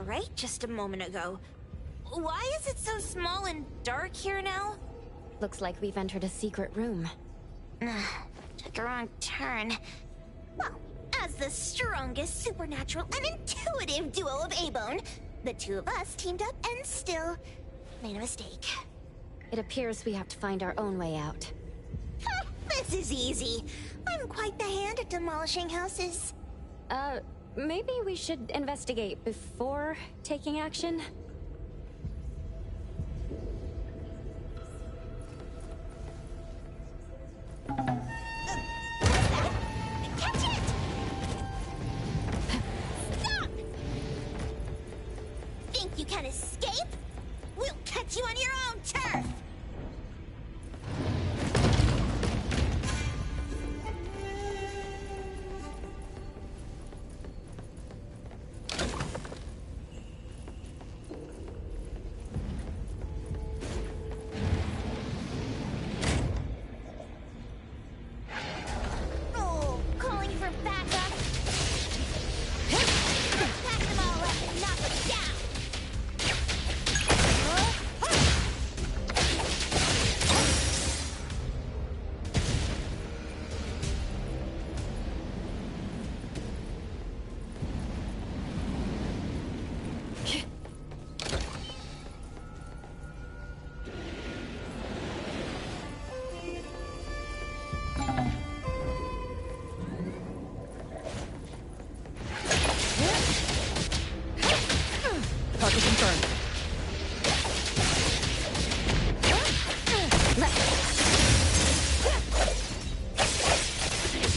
right just a moment ago. Why is it so small and dark here now? Looks like we've entered a secret room. Took a wrong turn. Well, as the strongest supernatural and intuitive duo of A-Bone, the two of us teamed up and still made a mistake. It appears we have to find our own way out. This is easy. I'm quite the hand at demolishing houses. Maybe we should investigate before taking action? Catch it! Stop! Think you can escape? We'll catch you on your own turf! Target confirmed.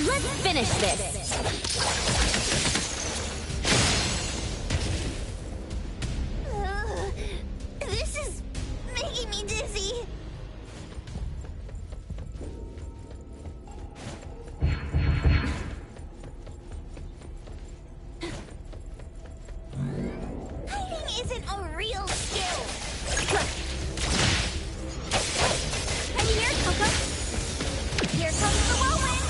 Let's finish this. This is making me dizzy. Hiding isn't a real skill. I'm here, Coco. Here comes the whirlwind.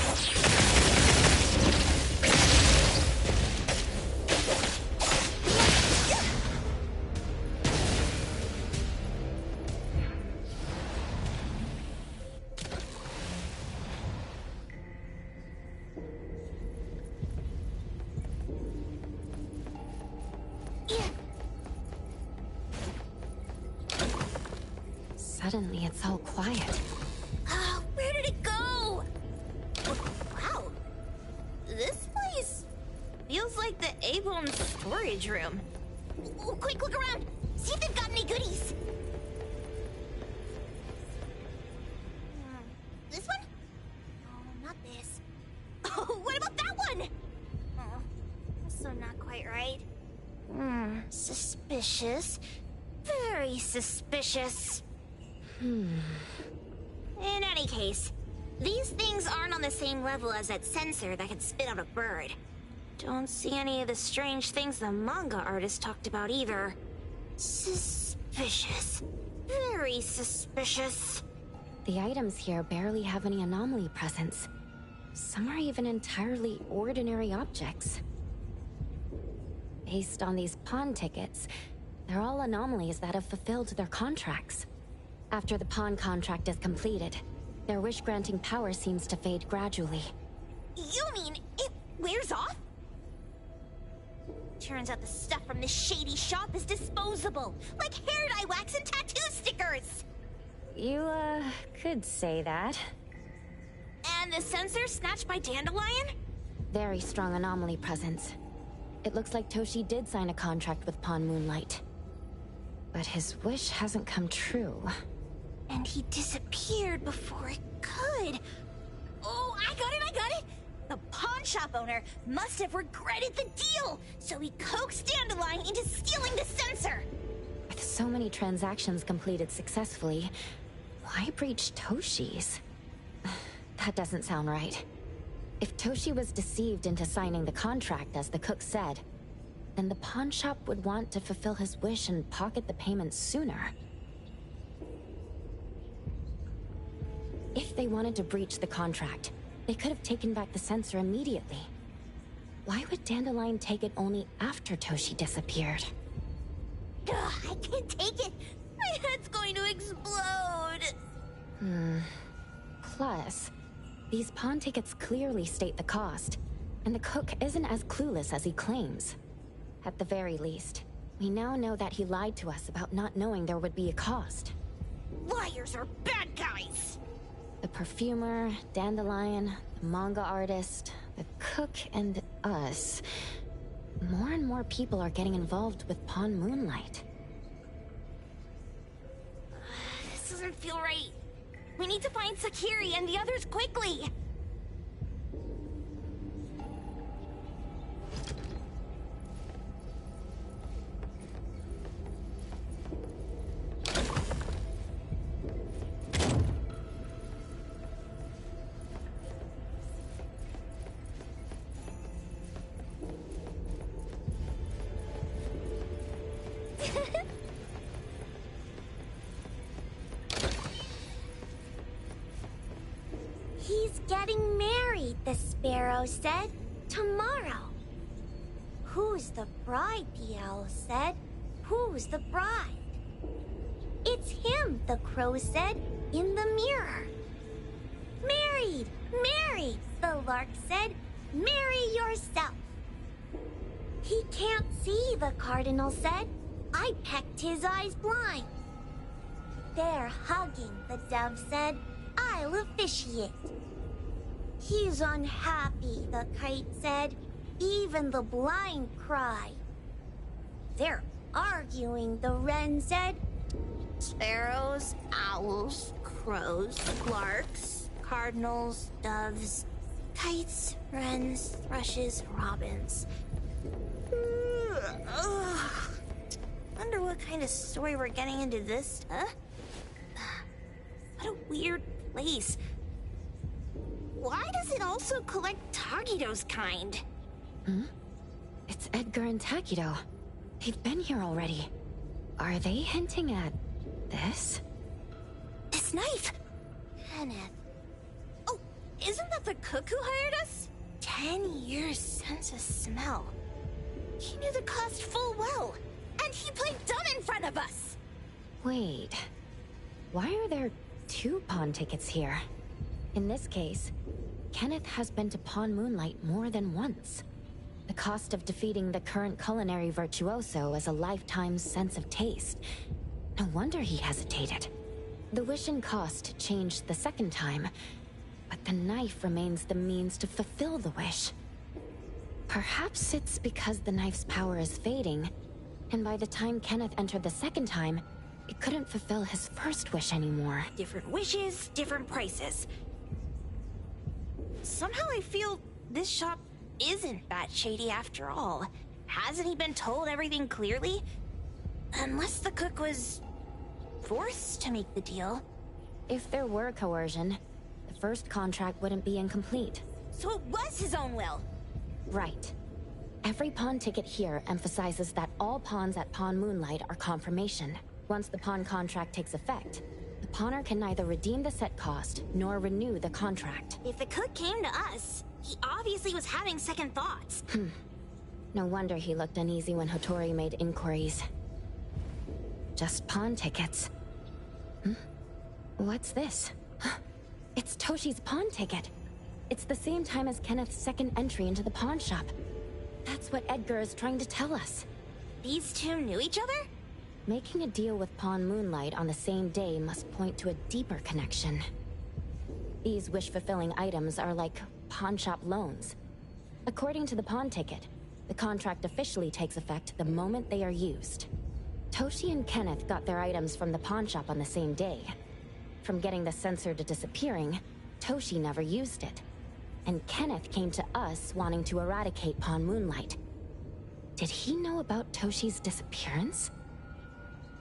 Suddenly, it's all quiet. Where did it go? Wow. This place feels like the A-Bone storage room. Oh, quick, look around. See if they've got any goodies. This one? Oh, not this. Oh, what about that one? Oh, also not quite right. Suspicious. Very suspicious. In any case, these things aren't on the same level as that sensor that could spit out a bird. Don't see any of the strange things the manga artist talked about either. Suspicious. Very suspicious. The items here barely have any anomaly presence. Some are even entirely ordinary objects. Based on these pawn tickets, they're all anomalies that have fulfilled their contracts. After the pawn contract is completed, their wish-granting power seems to fade gradually. You mean it wears off? Turns out the stuff from this shady shop is disposable, like hair dye wax and tattoo stickers! You, could say that. And the sensor snatched by Dandelion? Very strong anomaly presence. It looks like Toshi did sign a contract with Pawn Moonlight. But his wish hasn't come true. And he disappeared before it could. Oh, I got it! The pawn shop owner must have regretted the deal, so he coaxed Dandelion into stealing the sensor. With so many transactions completed successfully, why breach Toshi's? That doesn't sound right. If Toshi was deceived into signing the contract, as the cook said, then the pawn shop would want to fulfill his wish and pocket the payment sooner. If they wanted to breach the contract, they could have taken back the sensor immediately. Why would Dandelion take it only after Toshi disappeared? Ugh, I can't take it. My head's going to explode. Plus, these pawn tickets clearly state the cost, and the cook isn't as clueless as he claims. At the very least, we now know that he lied to us about not knowing there would be a cost. Liars are bad guys! The perfumer, Dandelion, the manga artist, the cook, and us. More and more people are getting involved with Pawn Moonlight. This doesn't feel right. We need to find Sakiri and the others quickly! He's getting married, the sparrow said. Tomorrow. Who's the bride, the owl said. Who's the bride? It's him, the crow said, in the mirror. Married, married, the lark said. Marry yourself. He can't see, the cardinal said. I pecked his eyes blind. They're hugging, the dove said. I'll officiate. He's unhappy, the kite said. Even the blind cry. They're arguing, the wren said. Sparrows, owls, crows, larks, cardinals, doves, kites, wrens, thrushes, robins. Ugh. Wonder what kind of story we're getting into this, huh? What a weird place. Why does it also collect Tagido's kind? It's Edgar and Takido. They've been here already. Are they hinting at this? This knife! Kenneth. Oh, isn't that the cook who hired us? 10 years sense of smell. He knew the cost full well. And he played dumb in front of us! Wait. Why are there 2 pawn tickets here? In this case, Kenneth has been to Pawn Moonlight more than once. The cost of defeating the current culinary virtuoso is a lifetime sense of taste. No wonder he hesitated. The wish and cost changed the second time, but the knife remains the means to fulfill the wish. Perhaps it's because the knife's power is fading, and by the time Kenneth entered the second time, it couldn't fulfill his first wish anymore. Different wishes, different prices. Somehow I feel this shop isn't that shady after all. Hasn't he been told everything clearly? Unless the cook was forced to make the deal. If there were coercion, the first contract wouldn't be incomplete. So it was his own will! Right. Every pawn ticket here emphasizes that all pawns at Pawn Moonlight are confirmation. Once the pawn contract takes effect, the pawner can neither redeem the set cost nor renew the contract. If the cook came to us, he obviously was having second thoughts. No wonder he looked uneasy when Hotori made inquiries. Just pawn tickets. What's this? It's Toshi's pawn ticket. It's the same time as Kenneth's second entry into the pawn shop. That's what Edgar is trying to tell us. These two knew each other? Making a deal with Pawn Moonlight on the same day must point to a deeper connection. These wish-fulfilling items are like pawn shop loans. According to the pawn ticket, the contract officially takes effect the moment they are used. Toshi and Kenneth got their items from the pawn shop on the same day. From getting the sensor to disappearing, Toshi never used it. And Kenneth came to us wanting to eradicate Pawn Moonlight. Did he know about Toshi's disappearance?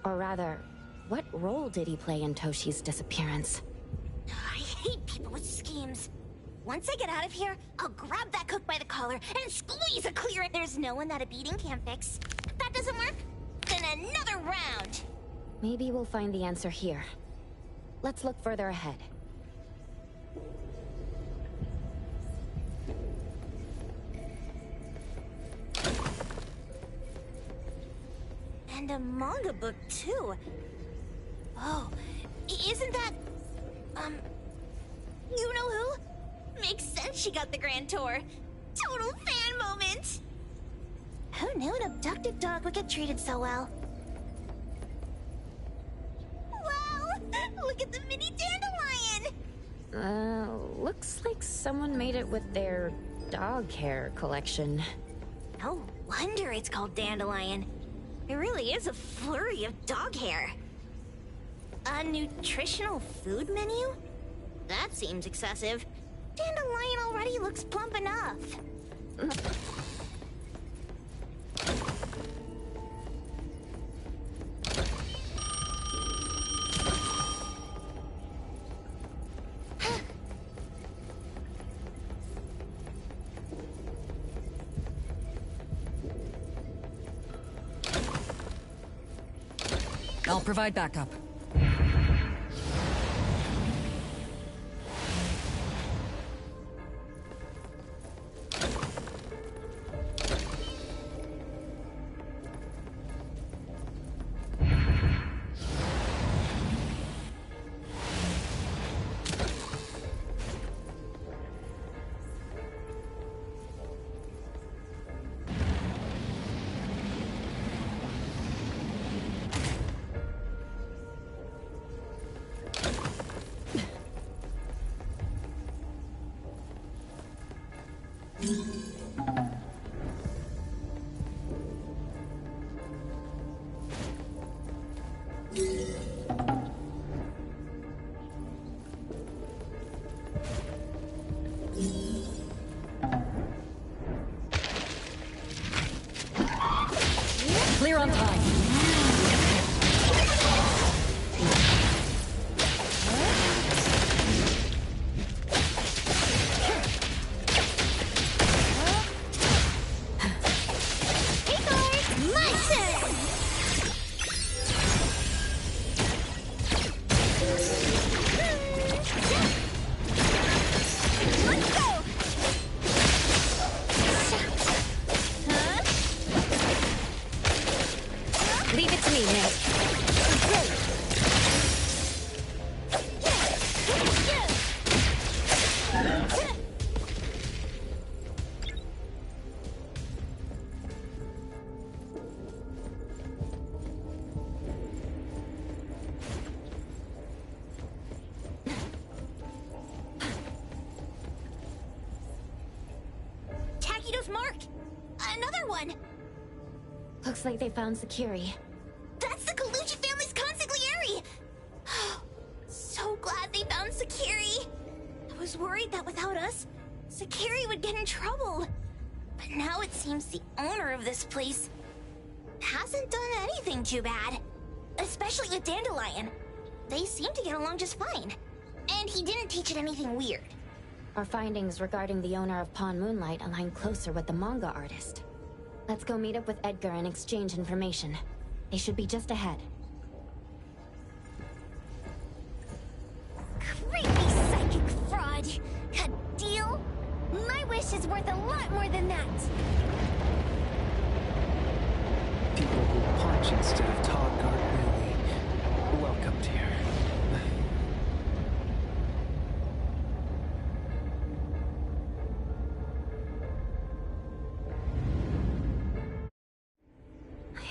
Or rather, what role did he play in Toshi's disappearance? I hate people with schemes. Once I get out of here, I'll grab that cook by the collar and squeeze a clear. There's no one that a beating can't fix. If that doesn't work, then another round. Maybe we'll find the answer here. Let's look further ahead. a manga book, too. Oh, isn't that... you know who? Makes sense she got the Grand Tour. Total fan moment! Who knew an abducted dog would get treated so well? Wow! Look at the mini dandelion! Looks like someone made it with their dog hair collection. No wonder it's called dandelion. It really is a flurry of dog hair. A nutritional food menu? That seems excessive. Dandelion already looks plump enough. I'll provide backup. Clear on time. Looks like they found Sakiri. That's the Kaluchi family's consigliere! So glad they found Sakiri! I was worried that without us, Sakiri would get in trouble. But now it seems the owner of this place hasn't done anything too bad. Especially with Dandelion. They seem to get along just fine. And he didn't teach it anything weird. Our findings regarding the owner of Pawn Moonlight align closer with the manga artist. Let's go meet up with Edgar and exchange information. They should be just ahead. Creepy psychic fraud! A deal? My wish is worth a lot more than that! People who punch instead of talk aren't really welcomed here.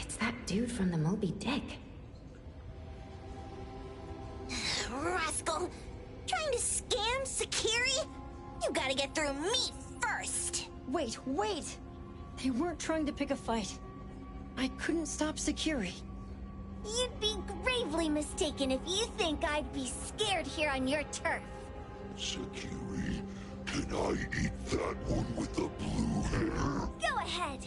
It's that dude from the Moby Dick. Rascal! Trying to scam Sakiri? You gotta get through me first! Wait! They weren't trying to pick a fight. I couldn't stop Sakiri. You'd be gravely mistaken if you think I'd be scared here on your turf. Sakiri, can I eat that one with the blue hair? Go ahead!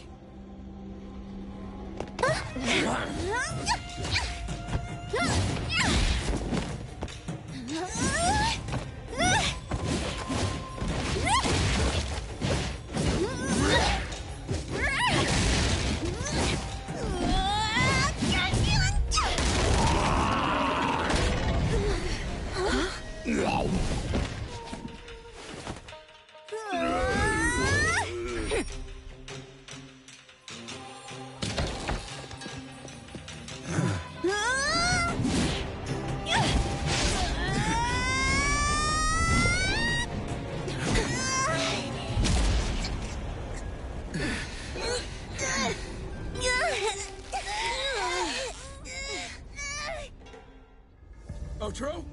Otro?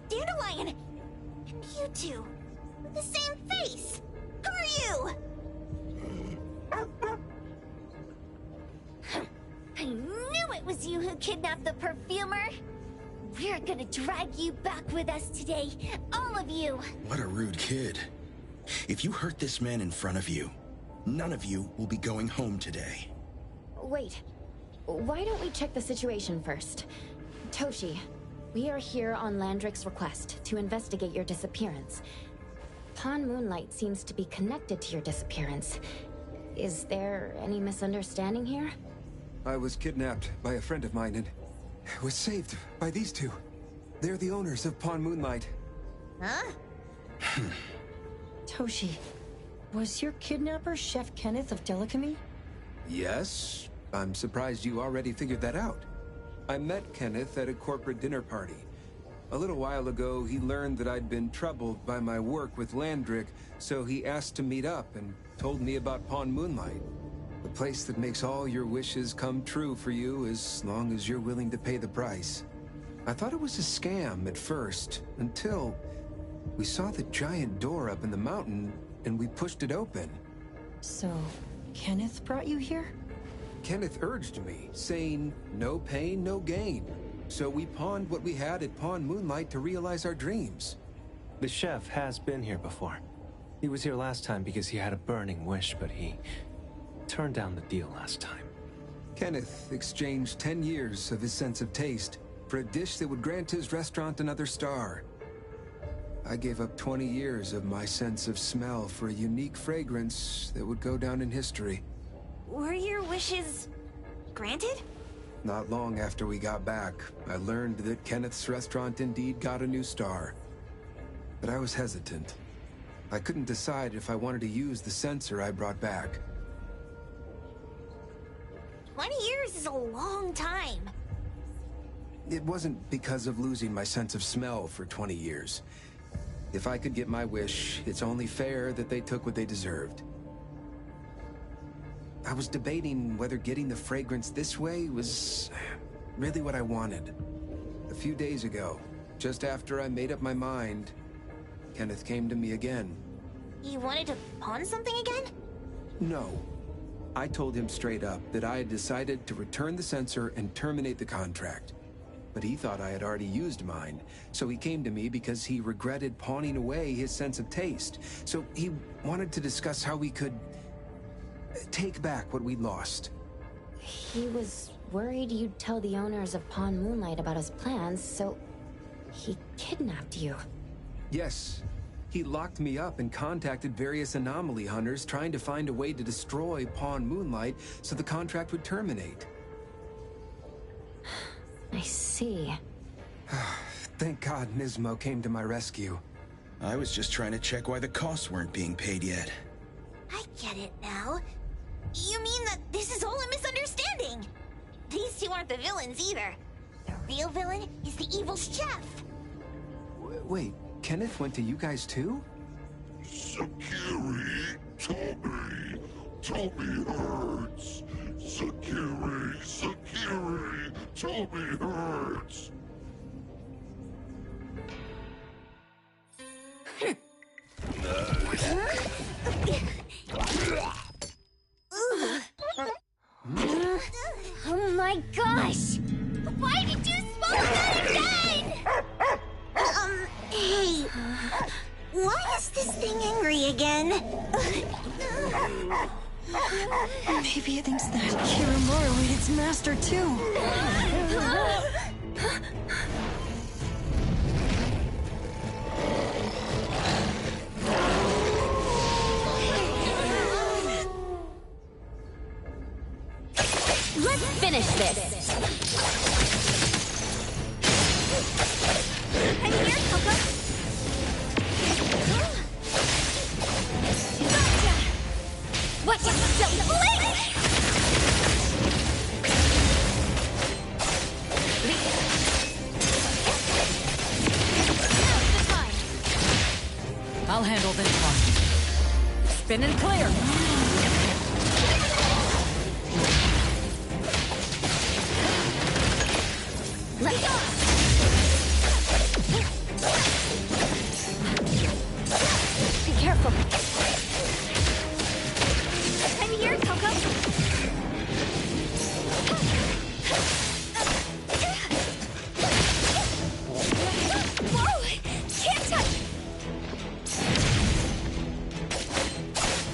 Dandelion! And you two, with the same face! Who are you? I knew it was you who kidnapped the perfumer! We're gonna drag you back with us today, all of you! What a rude kid. If you hurt this man in front of you, none of you will be going home today. Wait. Why don't we check the situation first? Toshi, we are here on Landrick's request to investigate your disappearance. Pawn Moonlight seems to be connected to your disappearance. Is there any misunderstanding here? I was kidnapped by a friend of mine and was saved by these two. They're the owners of Pawn Moonlight. Huh? Toshi, was your kidnapper Chef Kenneth of Delicamy? Yes. I'm surprised you already figured that out. I met Kenneth at a corporate dinner party. A little while ago, he learned that I'd been troubled by my work with Landrick, so he asked to meet up and told me about Pawn Moonlight. The place that makes all your wishes come true for you as long as you're willing to pay the price. I thought it was a scam at first, until we saw the giant door up in the mountain and we pushed it open. So, Kenneth brought you here? Kenneth urged me, saying, no pain, no gain. So we pawned what we had at Pawn Moonlight to realize our dreams. The chef has been here before. He was here last time because he had a burning wish, but he turned down the deal last time. Kenneth exchanged 10 years of his sense of taste for a dish that would grant his restaurant another star. I gave up 20 years of my sense of smell for a unique fragrance that would go down in history. Were your wishes granted? Not long after we got back, I learned that Kenneth's restaurant indeed got a new star. But I was hesitant. I couldn't decide if I wanted to use the sensor I brought back. 20 years is a long time. It wasn't because of losing my sense of smell for 20 years. If I could get my wish, it's only fair that they took what they deserved. I was debating whether getting the fragrance this way was really what I wanted. A few days ago, just after I made up my mind, Kenneth came to me again. You wanted to pawn something again? No. I told him straight up that I had decided to return the sensor and terminate the contract. But he thought I had already used mine, so he came to me because he regretted pawning away his sense of taste. So he wanted to discuss how we could take back what we'd lost. He was worried you'd tell the owners of Pawn Moonlight about his plans, so he kidnapped you. Yes. He locked me up and contacted various anomaly hunters trying to find a way to destroy Pawn Moonlight so the contract would terminate. I see. Thank God Nismo came to my rescue. I was just trying to check why the costs weren't being paid yet. I get it now. You mean that this is all a misunderstanding? These two aren't the villains either. The real villain is the evil chef. Wait, Kenneth went to you guys too? Sakiri, Tommy hurts. Sakiri, Tommy hurts. Oh my gosh! Why did you smoke that again? Hey, why is this thing angry again? Maybe it thinks that Kiramura ate its master too. Let's finish this! I'm here, Coco. Gotcha! What? Don't blink! Now's the time! I'll handle this one. Spin and clear. Let's go! Be careful. I'm here, Coco. Whoa! Can't touch!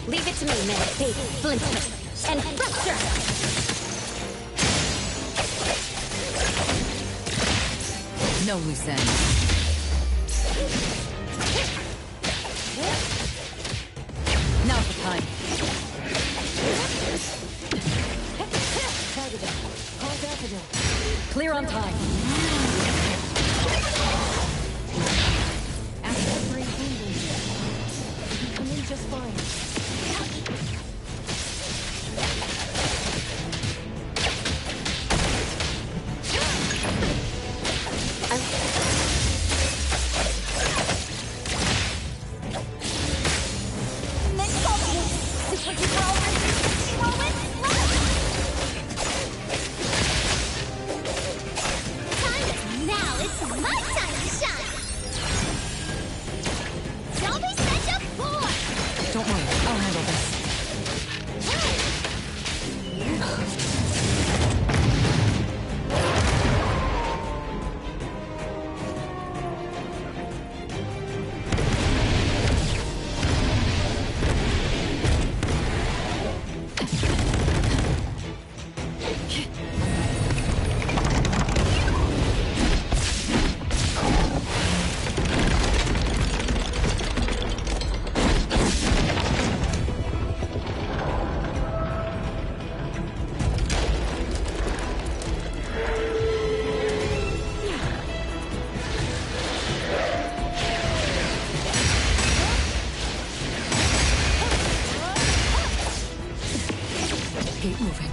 Leave it to me, man. Hey, Splinter. And Fracture! No loose ends. Now's the time. Clear on time. After brain wounding. I'm in just fine. Don't worry, I'll handle this. Keep moving.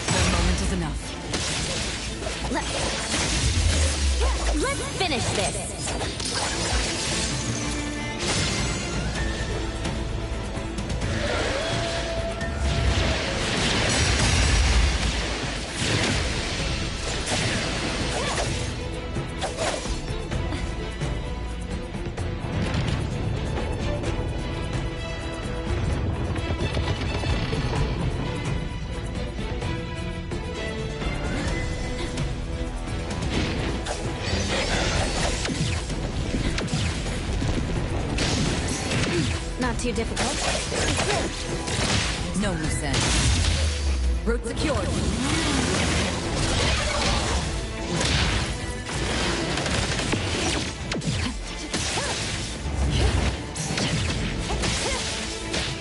One moment is enough. Let's finish this. Not too difficult. No loose ends. Route secured.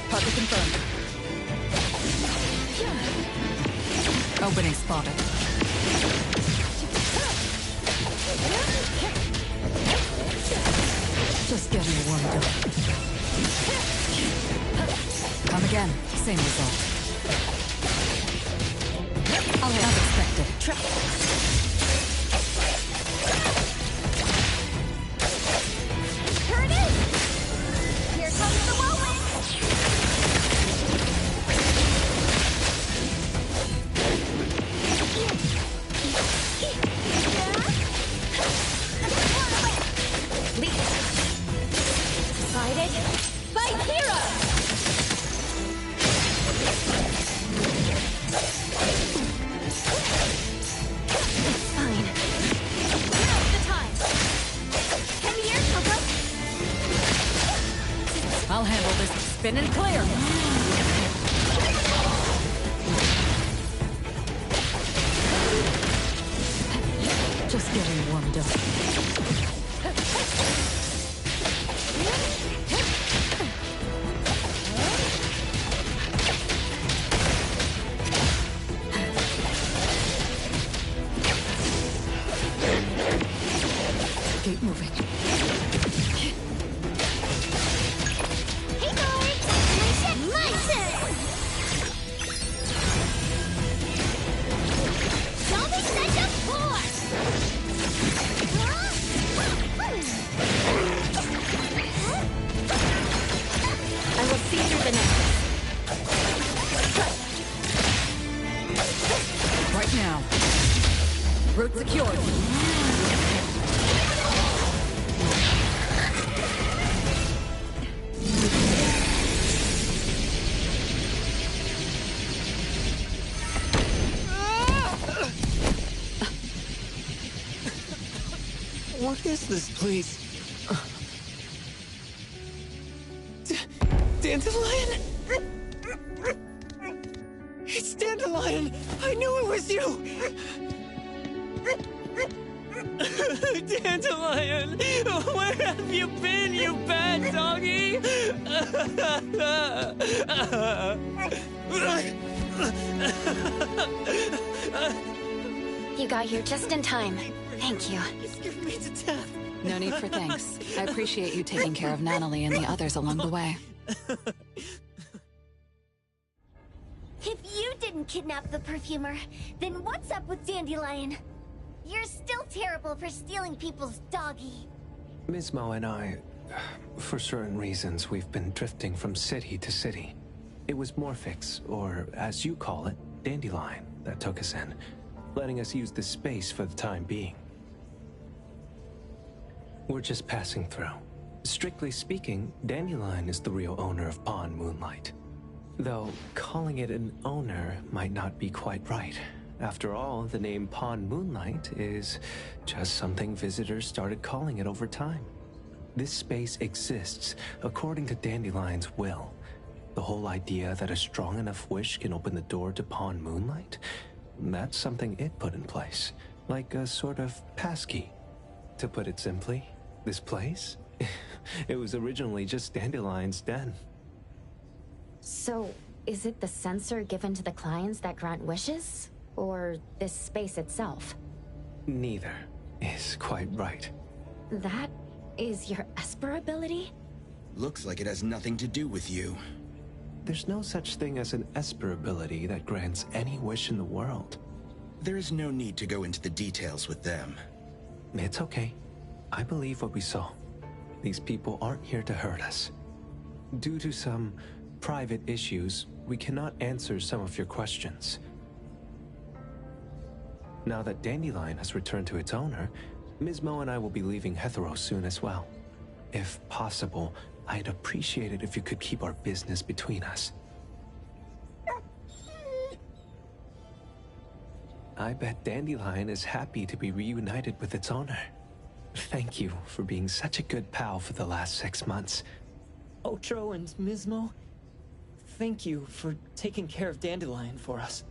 Target confirmed. Opening spotted. Just getting warmed up. Come again. Same result. I'll have expected. Here it is! Here comes the whirlwind! Decided? Fight hero! It's fine. Now's the time! Come here, Coco! I'll handle this. Spin and clear. Just getting warmed up. Keep moving. is this place? Dandelion? It's Dandelion! I knew it was you! Dandelion! Where have you been, you bad doggy? You got here just in time. Thank you. You scared me to death. No need for thanks. I appreciate you taking care of Natalie and the others along the way. If you didn't kidnap the perfumer, then what's up with Dandelion? You're still terrible for stealing people's doggy. Ms. Mo and I, for certain reasons, we've been drifting from city to city. It was Morphix, or as you call it, Dandelion, that took us in, letting us use this space for the time being. We're just passing through. Strictly speaking, Dandelion is the real owner of Pawn Moonlight. Though, calling it an owner might not be quite right. After all, the name Pawn Moonlight is just something visitors started calling it over time. This space exists according to Dandelion's will. The whole idea that a strong enough wish can open the door to Pawn Moonlight? That's something it put in place. Like a sort of passkey. To put it simply, this place? It was originally just Dandelion's den. So, is it the sensor given to the clients that grant wishes? Or this space itself? Neither is quite right. That is your Esper ability? Looks like it has nothing to do with you. There's no such thing as an Esper ability that grants any wish in the world. There is no need to go into the details with them. It's okay. I believe what we saw. These people aren't here to hurt us. Due to some private issues, we cannot answer some of your questions. Now that Dandelion has returned to its owner, Ms. Mo and I will be leaving Hetheros soon as well. If possible, I'd appreciate it if you could keep our business between us. I bet Dandelion is happy to be reunited with its owner. Thank you for being such a good pal for the last 6 months. Otro and Ms. Mo, thank you for taking care of Dandelion for us.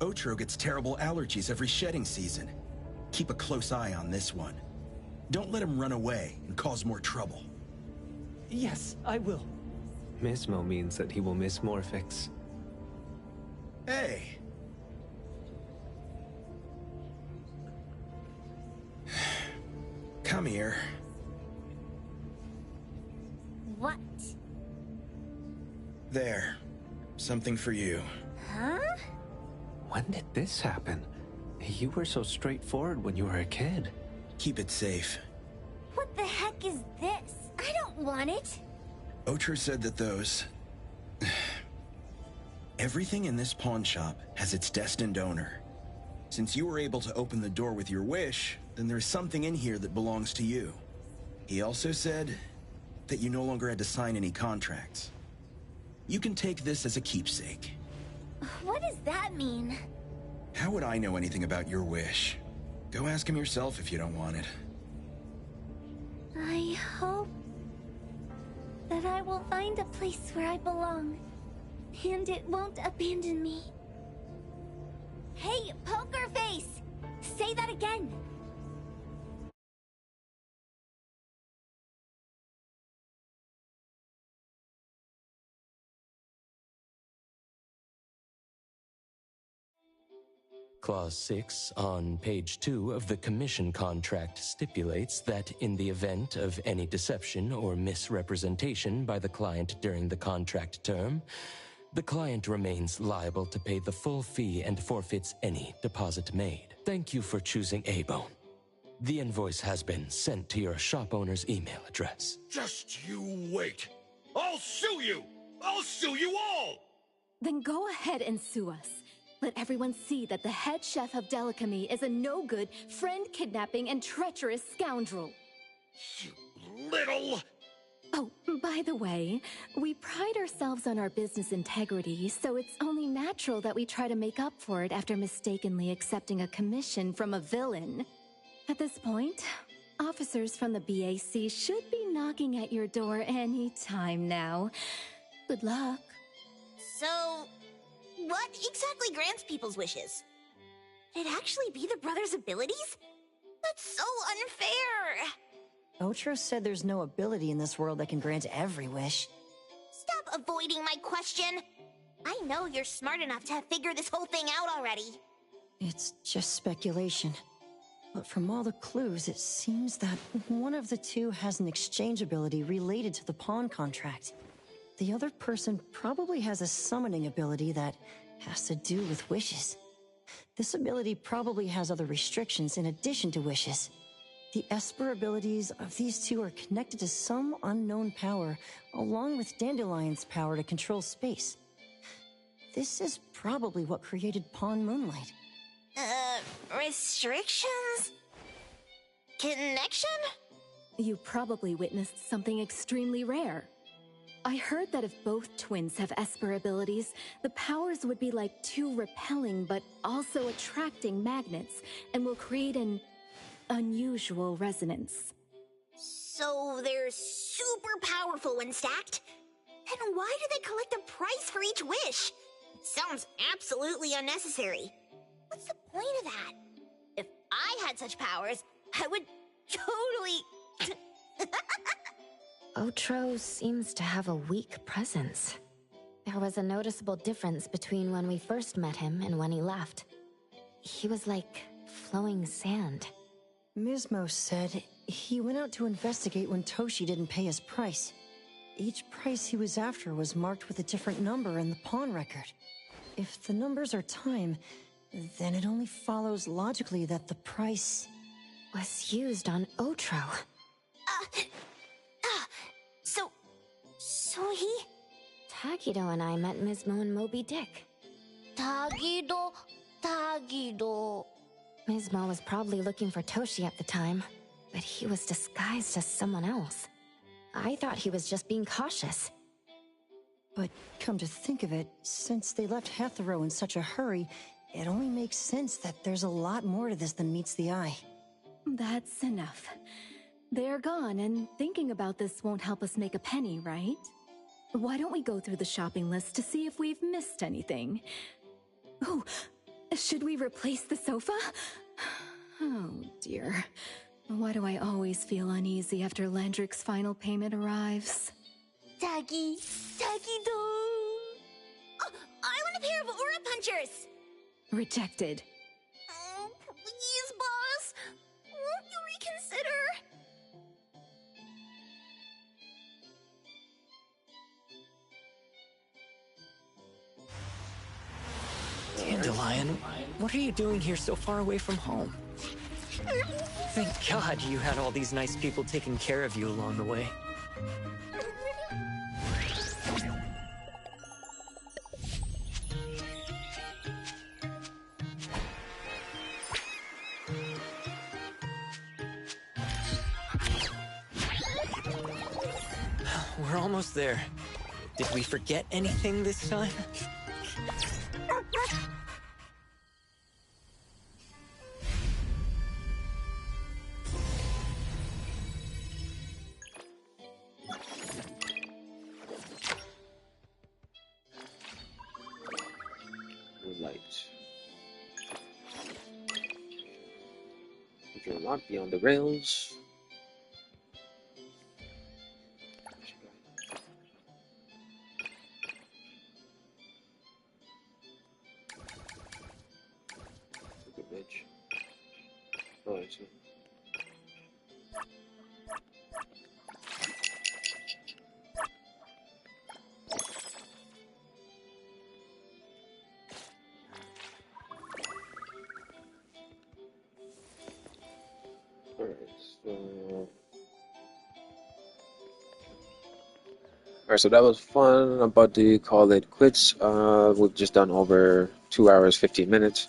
Otro gets terrible allergies every shedding season. Keep a close eye on this one. Don't let him run away and cause more trouble. Yes, I will. Mismo means that he will miss Morphix. Hey! Come here. What? There. Something for you. Huh? When did this happen? You were so straightforward when you were a kid. Keep it safe. What the heck is this? I don't want it. Otro said that those... Everything in this pawn shop has its destined owner. Since you were able to open the door with your wish, then there's something in here that belongs to you. He also said that you no longer had to sign any contracts. You can take this as a keepsake. What does that mean? How would I know anything about your wish? Go ask him yourself if you don't want it. I hope that I will find a place where I belong, and it won't abandon me. Hey, Poker Face! Say that again! Clause 6 on page 2 of the commission contract stipulates that in the event of any deception or misrepresentation by the client during the contract term, the client remains liable to pay the full fee and forfeits any deposit made. Thank you for choosing A-Bone. The invoice has been sent to your shop owner's email address. Just you wait. I'll sue you! I'll sue you all! Then go ahead and sue us. Let everyone see that the head chef of Delicamy is a no-good, friend-kidnapping, and treacherous scoundrel. You little... Oh, by the way, we pride ourselves on our business integrity, so it's only natural that we try to make up for it after mistakenly accepting a commission from a villain. At this point, Officers from the BAC should be knocking at your door any time now. Good luck. So, what exactly grants people's wishes? Could it actually be the brothers' abilities? That's so unfair! Otro said there's no ability in this world that can grant every wish. Stop avoiding my question! I know you're smart enough to have figured this whole thing out already. It's just speculation. But from all the clues, it seems that one of the two has an exchange ability related to the pawn contract. The other person probably has a summoning ability that has to do with wishes. This ability probably has other restrictions in addition to wishes. The Esper abilities of these two are connected to some unknown power, along with Dandelion's power to control space. This is probably what created Pawn Moonlight. Restrictions? Connection? You probably witnessed something extremely rare. I heard that if both twins have Esper abilities, the powers would be like two repelling but also attracting magnets and will create an unusual resonance. So they're super powerful when stacked? Then why do they collect a price for each wish? It sounds absolutely unnecessary. What's the point of that? If I had such powers, I would totally... Otro seems to have a weak presence. There was a noticeable difference between when we first met him and when he left. He was like flowing sand. Mismo said he went out to investigate when Toshi didn't pay his price. Each price he was after was marked with a different number in the pawn record. If the numbers are time, then it only follows logically that the price was used on Otro. So he... Tagido and I met Mismo and Moby Dick. Tagido. Mismo was probably looking for Toshi at the time, but he was disguised as someone else. I thought he was just being cautious. But come to think of it, since they left Hetero in such a hurry, it only makes sense that there's a lot more to this than meets the eye. That's enough. They're gone, and thinking about this won't help us make a penny, right? Why don't we go through the shopping list to see if we've missed anything? Oh, should we replace the tagido? Oh dear. Why do I always feel uneasy after Landrick's final payment arrives? Tagido. Oh, I want a pair of aura punchers! Rejected. Oh, please, boss. Won't you reconsider? Dandelion, what are you doing here so far away from home? Thank God you had all these nice people taking care of you along the way. We're almost there. Did we forget anything this time? If you're not beyond the rails. Good bitch. Oh, I see. Alright, so that was fun. I'm about to call it quits. We've just done over 2 hours, 15 minutes.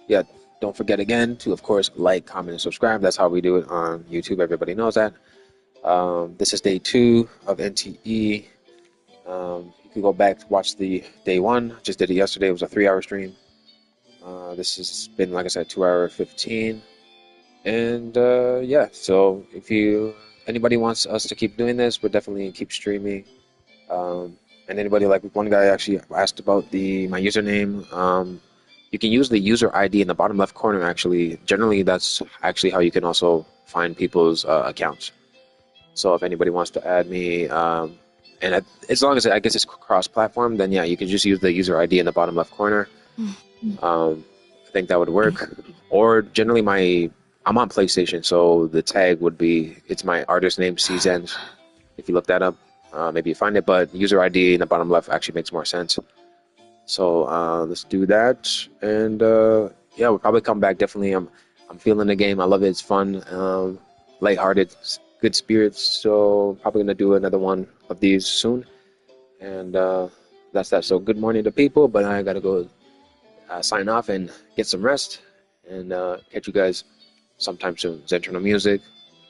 Yeah, don't forget again to, of course, like, comment, and subscribe. That's how we do it on YouTube. Everybody knows that. This is day 2 of NTE. You can go back to watch the day 1. Just did it yesterday. It was a 3-hour stream. This has been, like I said, 2 hour 15. And yeah, so if anybody wants us to keep doing this, we'll definitely keep streaming. And anybody, like one guy actually asked about my username. You can use the user ID in the bottom left corner. Actually, generally that's actually how you can also find people's accounts. So if anybody wants to add me, as long as I guess it's cross-platform, then yeah, you can just use the user ID in the bottom left corner. I think that would work. Or generally I'm on PlayStation, so the tag would be, it's my artist name, Czen. If you look that up, maybe you find it, but user ID in the bottom left actually makes more sense. So let's do that. And yeah, we'll probably come back. Definitely, I'm feeling the game. I love it. It's fun, lighthearted, good spirits. So probably gonna do another one of these soon. And that's that. So good morning to people, but I gotta go sign off and get some rest. And catch you guys sometime soon. Zentrano Music.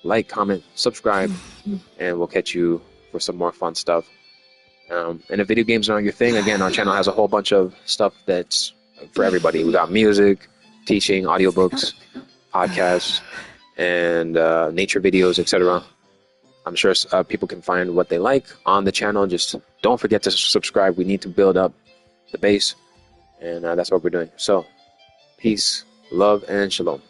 Like, comment, subscribe, and we'll catch you for some more fun stuff. And if video games aren't your thing, again, our channel has a whole bunch of stuff that's for everybody. We got music, teaching, audiobooks, podcasts, and nature videos, etc. I'm sure people can find what they like on the channel. Just don't forget to subscribe. We need to build up the base, and that's what we're doing. So, peace, love, and shalom.